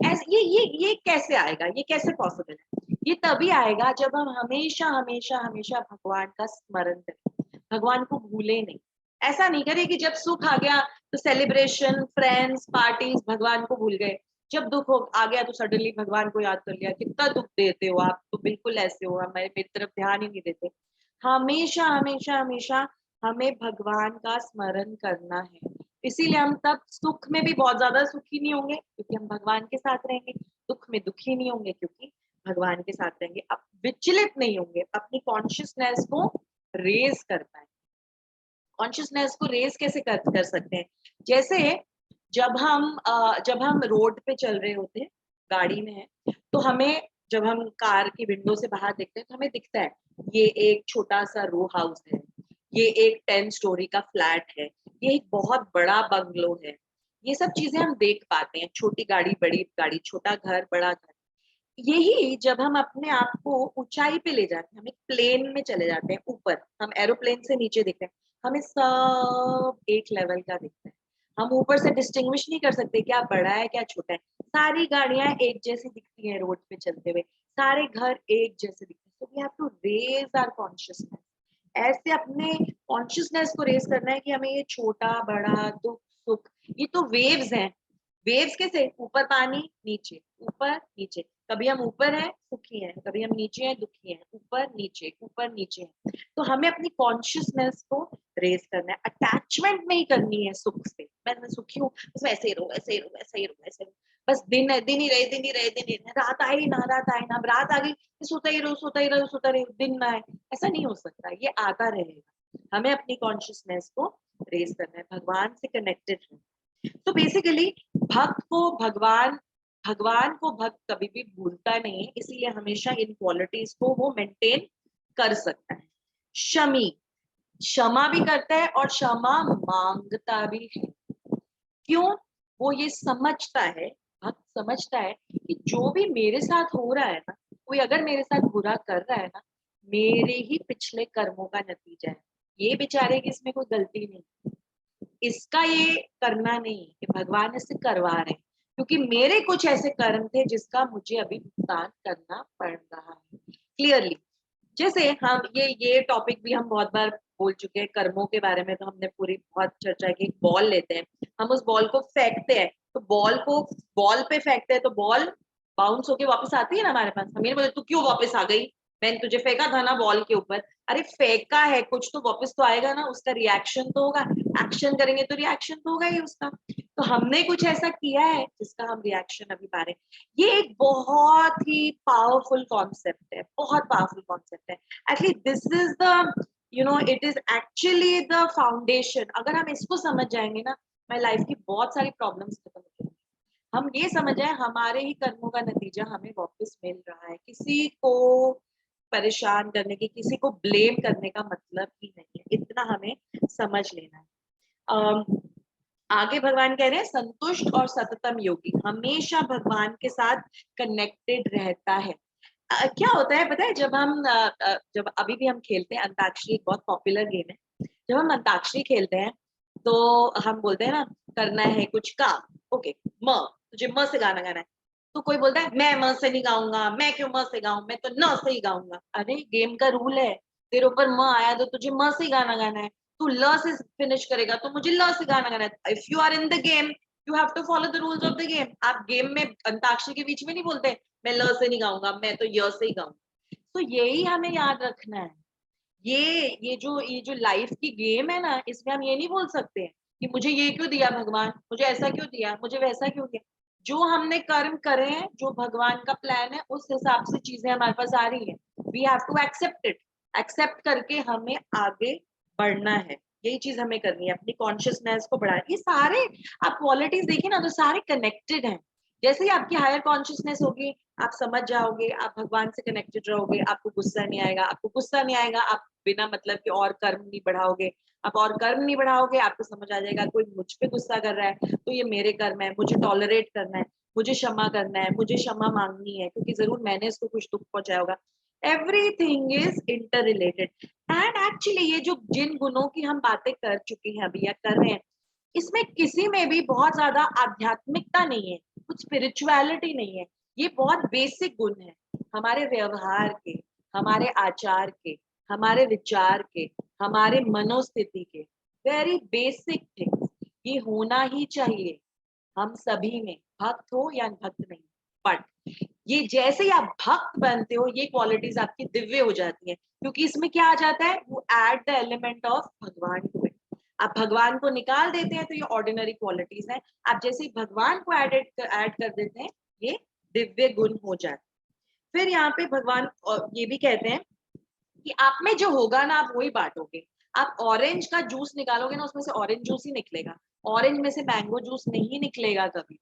ऐसे ये कैसे आएगा, ये कैसे पॉसिबल है? ये तभी आएगा जब हम हमेशा हमेशा हमेशा भगवान का स्मरण करें, भगवान को भूले नहीं। ऐसा नहीं करे कि जब सुख आ गया तो सेलिब्रेशन, फ्रेंड्स, पार्टीज, भगवान को भूल गए, जब दुख आ गया तो सडनली भगवान को याद कर लिया, कितना दुख देते हो आप तो, बिल्कुल ऐसे हो, हमारे मेरी तरफ ध्यान ही नहीं देते। हमेशा हमेशा हमेशा हमें भगवान का स्मरण करना है। इसीलिए हम तब सुख में भी बहुत ज्यादा सुखी नहीं होंगे क्योंकि हम भगवान के साथ रहेंगे, दुख में दुखी नहीं होंगे क्योंकि भगवान के साथ रहेंगे। अब विचलित नहीं होंगे, अपनी कॉन्शियसनेस को रेज कर पाए। कॉन्शियसनेस को रेज कैसे कर सकते हैं? जैसे जब हम रोड पे चल रहे होते हैं, गाड़ी में है, तो हमें, जब हम कार की विंडो से बाहर देखते हैं तो हमें दिखता है ये एक छोटा सा रो हाउस है, ये एक 10 स्टोरी का फ्लैट है, ये एक बहुत बड़ा बंगलो है। ये सब चीजें हम देख पाते हैं, छोटी गाड़ी, बड़ी गाड़ी, छोटा घर, बड़ा घर। यही जब हम अपने आप को ऊंचाई पे ले जाते हैं, हम एक प्लेन में चले जाते हैं ऊपर, हम एरोप्लेन से नीचे दिखते हैं, हमें सब एक लेवल का दिखता है। हम ऊपर से डिस्टिंग्विश नहीं कर सकते क्या बड़ा है क्या छोटा है, सारी गाड़ियां एक जैसी दिखती हैं रोड पे चलते हुए, सारे घर एक जैसे दिखते हैं। So we have to raise our consciousness, ऐसे अपने कॉन्शियसनेस को रेज करना है कि हमें ये छोटा बड़ा दुख सुख, ये तो वेव्स हैं। वेव्स कैसे, ऊपर पानी नीचे ऊपर नीचे, कभी हम ऊपर हैं सुखी हैं, कभी हम नीचे हैं दुखी हैं, ऊपर नीचे हैं। तो हमें अपनी कॉन्शियसनेस को रेज करना है, अटैचमेंट नहीं करनी है सुख से। मैं सुखी हूँ बस वैसे ही रहूं, ऐसे ही रहूं, ऐसे ही रहूं, ऐसे ही रहूं। बस दिन ही रहे, दिन ही रहे, दिन ही रहे, रात आई ना, रात आई ना, अब रात आ गई, सोता ही रहो, सोता ही रहो, सोता रहो, दिन ना आए, ऐसा नहीं हो सकता, ये आता रहेगा। हमें अपनी कॉन्शियसनेस को रेज करना है, भगवान से कनेक्टेड रहना। तो बेसिकली भक्त को भगवान, भगवान को भक्त कभी भी भूलता नहीं है, इसीलिए हमेशा इन क्वालिटीज को वो मेंटेन कर सकता है। शमी, क्षमा भी करता है और क्षमा मांगता भी है। क्यों? वो ये समझता है, भक्त समझता है कि जो भी मेरे साथ हो रहा है ना, कोई अगर मेरे साथ बुरा कर रहा है ना, मेरे ही पिछले कर्मों का नतीजा है। ये बेचारे की इसमें कोई गलती नहीं, इसका ये करना नहीं कि भगवान इससे करवा रहे हैं, क्योंकि मेरे कुछ ऐसे कर्म थे जिसका मुझे अभी भुगतान करना पड़ रहा है। क्लियरली, जैसे हम ये टॉपिक भी हम बहुत बार बोल चुके हैं कर्मों के बारे में, तो हमने पूरी बहुत चर्चा की। एक बॉल लेते हैं, हम उस बॉल को फेंकते हैं, तो बॉल को बॉल पे फेंकते हैं तो बॉल बाउंस होके वापस आती है ना हमारे पास। हम ये बोले तू क्यों वापस आ गई, मैंने तुझे फेंका था ना बॉल के ऊपर। अरे फेंका है कुछ तो वापस तो आएगा ना, उसका रिएक्शन तो होगा, एक्शन करेंगे तो रिएक्शन तो होगा ही उसका। तो हमने कुछ ऐसा किया है जिसका हम रिएक्शन अभी पा रहे हैं। ये एक बहुत ही पावरफुल कॉन्सेप्ट है, बहुत पावरफुल कॉन्सेप्ट है। Actually this is the, you know, it is actually the foundation. अगर हम इसको समझ जाएंगे ना, हमारी लाइफ की बहुत सारी प्रॉब्लम्स खत्म हो जाएंगी। हम ये समझ जाए हमारे ही कर्मों का नतीजा हमें वापस मिल रहा है, किसी को परेशान करने की, किसी को ब्लेम करने का मतलब ही नहीं है, इतना हमें समझ लेना है। आगे भगवान कह रहे हैं संतुष्ट और सततम योगी हमेशा भगवान के साथ कनेक्टेड रहता है। क्या होता है पता है, जब हम जब अभी भी हम खेलते हैं अंताक्षरी, एक बहुत पॉपुलर गेम है। जब हम अंताक्षरी खेलते हैं तो हम बोलते हैं ना, करना है कुछ काम, ओके, म, तुझे म से गाना गाना है। तो कोई बोलता है मैं म से नहीं गाऊंगा, मैं क्यों म से गाऊं, मैं तो न से ही गाऊंगा। अरे गेम का रूल है, तेरे ऊपर म आया तो तुझे म से ही गाना गाना है। तू ल से फिनिश करेगा तो मुझे ल से गाना गाना है। If you are in the game, you have to follow the rules of the game. आप गेम में अंताक्षरी के बीच में नहीं बोलते मैं ल से नहीं गाऊंगा, मैं तो य से ही गाऊंगा। तो यही हमें याद रखना है। ये जो लाइफ की गेम है ना, इसमें हम ये नहीं बोल सकते हैं कि मुझे ये क्यों दिया भगवान, मुझे ऐसा क्यों दिया, मुझे वैसा क्यों दिया। जो हमने कर्म करे हैं, जो भगवान का प्लान है, उस हिसाब से चीजें हमारे पास आ रही है। We have to accept it, accept करके हमें आगे बढ़ना है। यही चीज हमें करनी है, अपनी कॉन्शियसनेस को बढ़ाना। ये सारे आप क्वालिटीज देखिए ना, तो सारे कनेक्टेड हैं। जैसे ही आपकी हायर कॉन्शियसनेस होगी, आप समझ जाओगे, आप भगवान से कनेक्टेड रहोगे, आपको गुस्सा नहीं आएगा, आपको गुस्सा नहीं आएगा, आप बिना मतलब के और कर्म नहीं बढ़ाओगे। आप और कर्म नहीं बढ़ाओगे, आपको समझ आ जाएगा कोई मुझ पे गुस्सा कर रहा है तो ये मेरे कर्म है, मुझे टॉलरेट करना है, मुझे क्षमा करना है, मुझे क्षमा मांगनी है, क्योंकि जरूर मैंने इसको कुछ दुख पहुंचाया होगा। Everything is inter related. And actually ये जो जिन गुणों की हम बातें कर चुके हैं अभी या कर रहे हैं, इसमें किसी में भी बहुत ज्यादा आध्यात्मिकता नहीं है, कुछ स्पिरिचुअलिटी नहीं है। ये बहुत बेसिक गुण है, हमारे व्यवहार के, हमारे आचार के, हमारे विचार के, हमारे मनोस्थिति के, वेरी बेसिक थिंग्स। ये होना ही चाहिए हम सभी में, भक्त हो या भक्त नहीं। बट ये जैसे ही आप भक्त बनते हो, ये क्वालिटीज आपकी दिव्य हो जाती हैं, क्योंकि इसमें क्या आ जाता है, वो एड द एलिमेंट ऑफ भगवान टू इट। आप भगवान को निकाल देते हैं तो ये ऑर्डिनरी क्वालिटीज हैं। आप जैसे ही भगवान को ऐड कर देते हैं, ये दिव्य गुण हो जाते हैं। फिर यहाँ पे भगवान ये भी कहते हैं कि आप में जो होगा ना, आप वही बांटोगे। आप ऑरेंज का जूस निकालोगे ना, उसमें से ऑरेंज जूस ही निकलेगा, ऑरेंज में से मैंगो जूस नहीं निकलेगा कभी।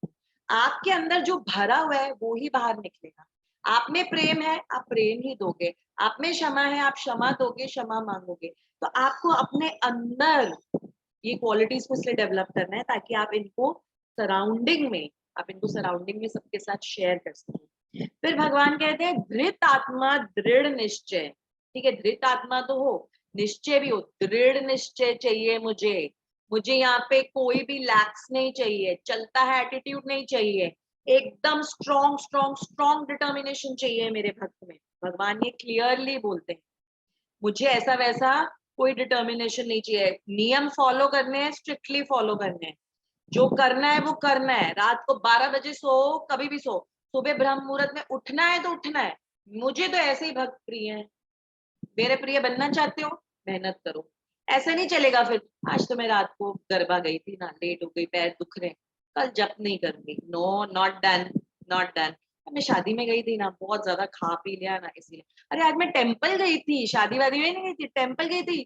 आपके अंदर जो भरा हुआ है वो ही बाहर निकलेगा। आप में प्रेम है, आप प्रेम ही दोगे। आप में क्षमा है, आप क्षमा दोगे, क्षमा मांगोगे। तो आपको अपने अंदर ये क्वालिटीज को इसलिए डेवलप करना है ताकि आप इनको सराउंडिंग में, आप इनको सराउंडिंग में सबके साथ शेयर कर सकें। फिर भगवान कहते हैं धृत आत्मा दृढ़ निश्चय। ठीक है, धृत आत्मा तो हो, निश्चय भी हो, दृढ़ निश्चय चाहिए मुझे। मुझे यहाँ पे कोई भी लैक्स नहीं चाहिए, चलता है एटीट्यूड नहीं चाहिए। एकदम स्ट्रॉन्ग स्ट्रॉन्ग स्ट्रॉन्ग डिटर्मिनेशन चाहिए मेरे भक्त में। भगवान ये क्लियरली बोलते हैं, मुझे ऐसा वैसा कोई डिटर्मिनेशन नहीं चाहिए। नियम फॉलो करने हैं, स्ट्रिक्टली फॉलो करने हैं, जो करना है वो करना है। रात को 12 बजे सो, कभी भी सो, सुबह ब्रह्म मुहूर्त में उठना है तो उठना है। मुझे तो ऐसे ही भक्त प्रिय है। मेरे प्रिय बनना चाहते हो, मेहनत करो। ऐसे नहीं चलेगा फिर, आज तो मैं रात को गरबा गई थी ना, लेट हो गई, पैर दुख रहे, कल जप नहीं करूंगी। No, not done, not done. मैं शादी में गई थी ना, बहुत ज्यादा खा पी लिया ना, इसीलिए। अरे आज मैं टेम्पल गई थी, शादी वादी में नहीं गई थी, टेम्पल गई थी,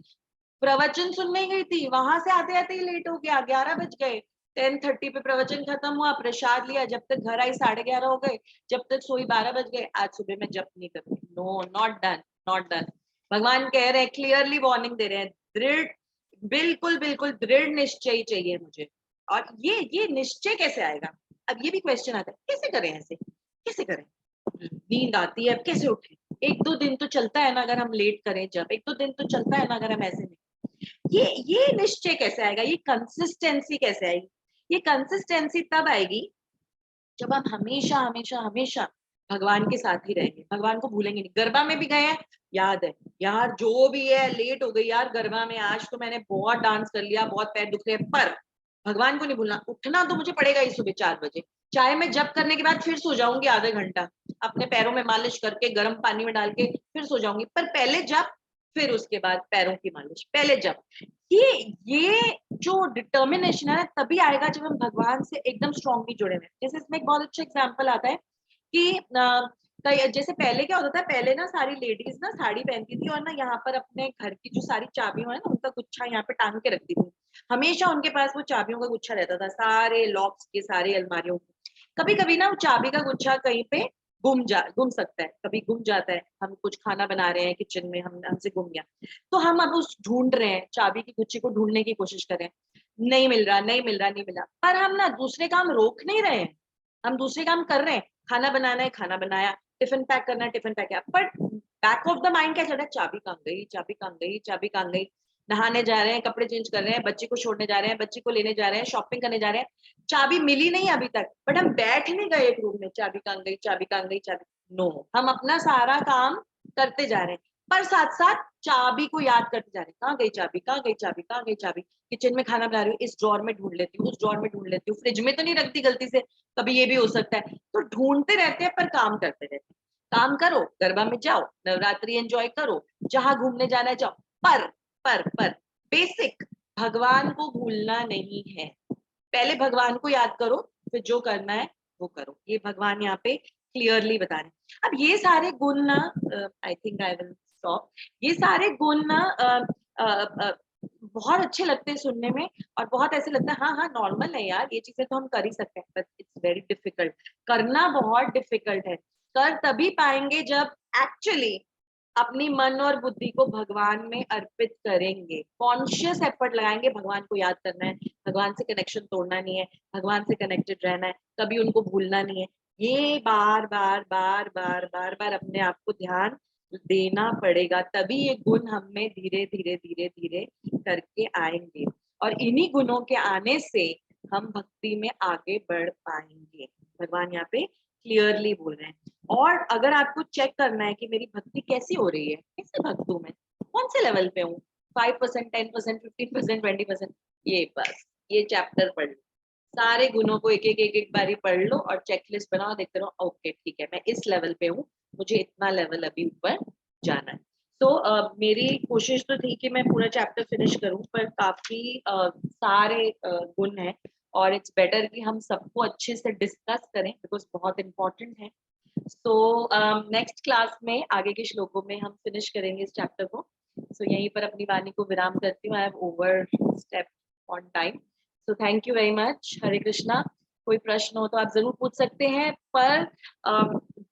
प्रवचन सुनने ही गई थी। वहां से आते आते ही लेट हो गया, 11 बज गए। 10:30 पे प्रवचन खत्म हुआ, प्रसाद लिया, जब तक घर आई 11:30 हो गए, जब तक सोई 12 बज गए। आज सुबह मैं जप नहीं करूंगी। No, not done, not done. भगवान कह रहे हैं, क्लियरली वार्निंग दे रहे हैं, दृढ़, बिल्कुल बिल्कुल दृढ़ निश्चय चाहिए मुझे। और ये निश्चय कैसे आएगा? अब ये भी क्वेश्चन आता है, कैसे करें ऐसे, कैसे करें? नींद आती है, अब कैसे उठे? एक दो दिन तो चलता है ना अगर हम लेट करें, जब एक दो दिन तो चलता है ना अगर हम ऐसे नहीं। ये निश्चय कैसे आएगा? ये कंसिस्टेंसी कैसे आएगी? ये कंसिस्टेंसी तब आएगी जब हम हमेशा हमेशा हमेशा भगवान के साथ ही रहेंगे, भगवान को भूलेंगे नहीं। गरबा में भी गए हैं, याद है यार, जो भी है, लेट हो गई यार गरबा में, आज तो मैंने बहुत डांस कर लिया, बहुत पैर दुख रहे हैं, पर भगवान को नहीं भूलना। उठना तो मुझे पड़ेगा ही सुबह 4 बजे, चाहे मैं जब करने के बाद फिर सो जाऊंगी आधा घंटा, अपने पैरों में मालिश करके गर्म पानी में डाल के फिर सो जाऊंगी, पर पहले जब, फिर उसके बाद पैरों की मालिश, पहले जब। ये जो डिटर्मिनेशन है ना, तभी आएगा जब हम भगवान से एकदम स्ट्रांगली जुड़े हुए। जैसे इसमें एक बहुत अच्छा एग्जांपल आता है कि जैसे पहले क्या होता था, पहले ना सारी लेडीज ना साड़ी पहनती थी और ना यहाँ पर अपने घर की जो सारी चाबियां है ना, उनका गुच्छा यहाँ पे टांग के रखती थी। हमेशा उनके पास वो चाबियों का गुच्छा रहता था, सारे लॉक्स के, सारे अलमारियों के। कभी कभी ना वो चाबी का गुच्छा कहीं पे गुम सकता है, कभी गुम जाता है। हम कुछ खाना बना रहे हैं किचन में, हम हमसे गुम गया, तो हम अब उस ढूंढ रहे हैं, चाबी की गुच्छी को ढूंढने की कोशिश कर रहे हैं, नहीं मिल रहा, नहीं मिल रहा, नहीं मिल रहा। पर हम ना दूसरे काम रोक नहीं रहे हैं, हम दूसरे काम कर रहे हैं। खाना बनाना है, खाना बनाया, टिफिन पैक करना है, टिफिन पैक किया, पर बैक ऑफ द माइंड क्या चल रहा है? चाबी कहाँ गई, चाबी कहाँ गई, चाबी कहाँ गई? नहाने जा रहे हैं, कपड़े चेंज कर रहे हैं, बच्ची को छोड़ने जा रहे हैं, बच्ची को लेने जा रहे हैं, शॉपिंग करने जा रहे हैं, चाबी मिली नहीं अभी तक, बट हम बैठ नहीं गए एक रूम में, चाबी कहाँ गई, चाबी कहाँ गई, चाबी। नो, हम अपना सारा काम करते जा रहे हैं, पर साथ साथ चाबी को याद करते जा रहे हैं, कहाँ गई चाबी, कहाँ गई चाबी, कहाँ गई चाबी? किचन में खाना बना रही हूँ, इस ड्रॉर में ढूंढ लेती हूँ, उस ड्रॉर में ढूंढ लेती हूँ, फ्रिज में तो नहीं रखती गलती से, कभी ये भी हो सकता है। तो ढूंढते रहते हैं पर काम करते रहते हैं। काम करो, गरबा में जाओ, नवरात्रि एंजॉय करो, जहां घूमने जाना है जाओ, पर बेसिक भगवान को भूलना नहीं है। पहले भगवान को याद करो, फिर जो करना है वो करो। ये भगवान यहाँ पे क्लियरली बता रहे हैं। अब ये सारे गुण ना, I think I will stop. ये सारे गुण ना बहुत अच्छे लगते हैं सुनने में, और बहुत ऐसे लगता है हाँ हाँ नॉर्मल है यार, ये चीजें तो हम कर ही सकते हैं, बट इट्स वेरी डिफिकल्ट। करना बहुत डिफिकल्ट है। कर तभी पाएंगे जब एक्चुअली अपनी मन और बुद्धि को भगवान में अर्पित करेंगे, कॉन्शियस एफर्ट लगाएंगे। भगवान को याद करना है, भगवान से कनेक्शन तोड़ना नहीं है, भगवान से कनेक्टेड रहना है, कभी उनको भूलना नहीं है। ये बार बार बार बार बार बार अपने आप को ध्यान देना पड़ेगा, तभी ये गुण हम में धीरे धीरे धीरे धीरे करके आएंगे, और इन्हीं गुणों के आने से हम भक्ति में आगे बढ़ पाएंगे। भगवान यहाँ पे क्लियरली बोल रहे हैं। और अगर आपको चेक करना है कि मेरी भक्ति कैसी हो रही है, कैसे भक्त हूँ मैं, कौन से लेवल पे हूँ, 5%, 10%, 15%, 20%, ये बस ये चैप्टर पढ़ लो, सारे गुणों को एक एक एक एक बारी पढ़ लो और चेकलिस्ट बनाओ, देखते रहो, ओके ठीक है मैं इस लेवल पे हूँ, मुझे इतना लेवल अभी ऊपर जाना है। तो मेरी कोशिश तो थी कि मैं पूरा चैप्टर फिनिश करूं, पर काफी सारे गुण हैं, और इट्स बेटर कि हम सबको अच्छे से डिस्कस करें, बिकॉज बहुत इंपॉर्टेंट है। सो नेक्स्ट क्लास में आगे के श्लोकों में हम फिनिश करेंगे इस चैप्टर को। सो यहीं पर अपनी वाणी को विराम करती हूँ, I have over step on time. So thank you very much. Hare Krishna. कोई प्रश्न हो तो आप जरूर पूछ सकते हैं, पर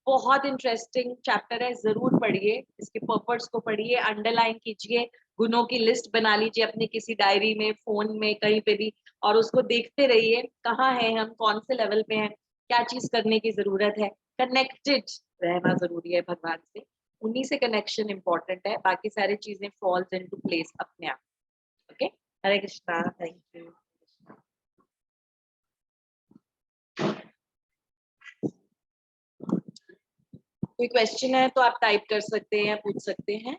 बहुत इंटरेस्टिंग चैप्टर है, जरूर पढ़िए, इसके पर्पस को पढ़िए, अंडरलाइन कीजिए, गुणों की लिस्ट बना लीजिए अपनी किसी डायरी में, फोन में, कहीं पे भी, और उसको देखते रहिए कहाँ है हम, कौन से लेवल पे हैं, क्या चीज करने की जरूरत है। कनेक्टेड रहना जरूरी है भगवान से, उन्हीं से कनेक्शन इंपॉर्टेंट है, बाकी सारी चीजें फॉल्स इनटू प्लेस अपने आप। Okay, Hare Krishna, thank you. कोई क्वेश्चन है तो आप टाइप कर सकते हैं या पूछ सकते हैं।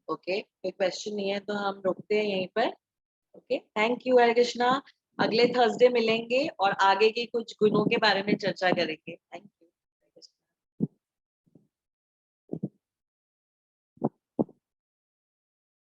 ओके, कोई क्वेश्चन नहीं है तो हम रुकते हैं यहीं पर। ओके, थैंक यू हरे कृष्णा। अगले थर्सडे मिलेंगे और आगे के कुछ गुणों के बारे में चर्चा करेंगे।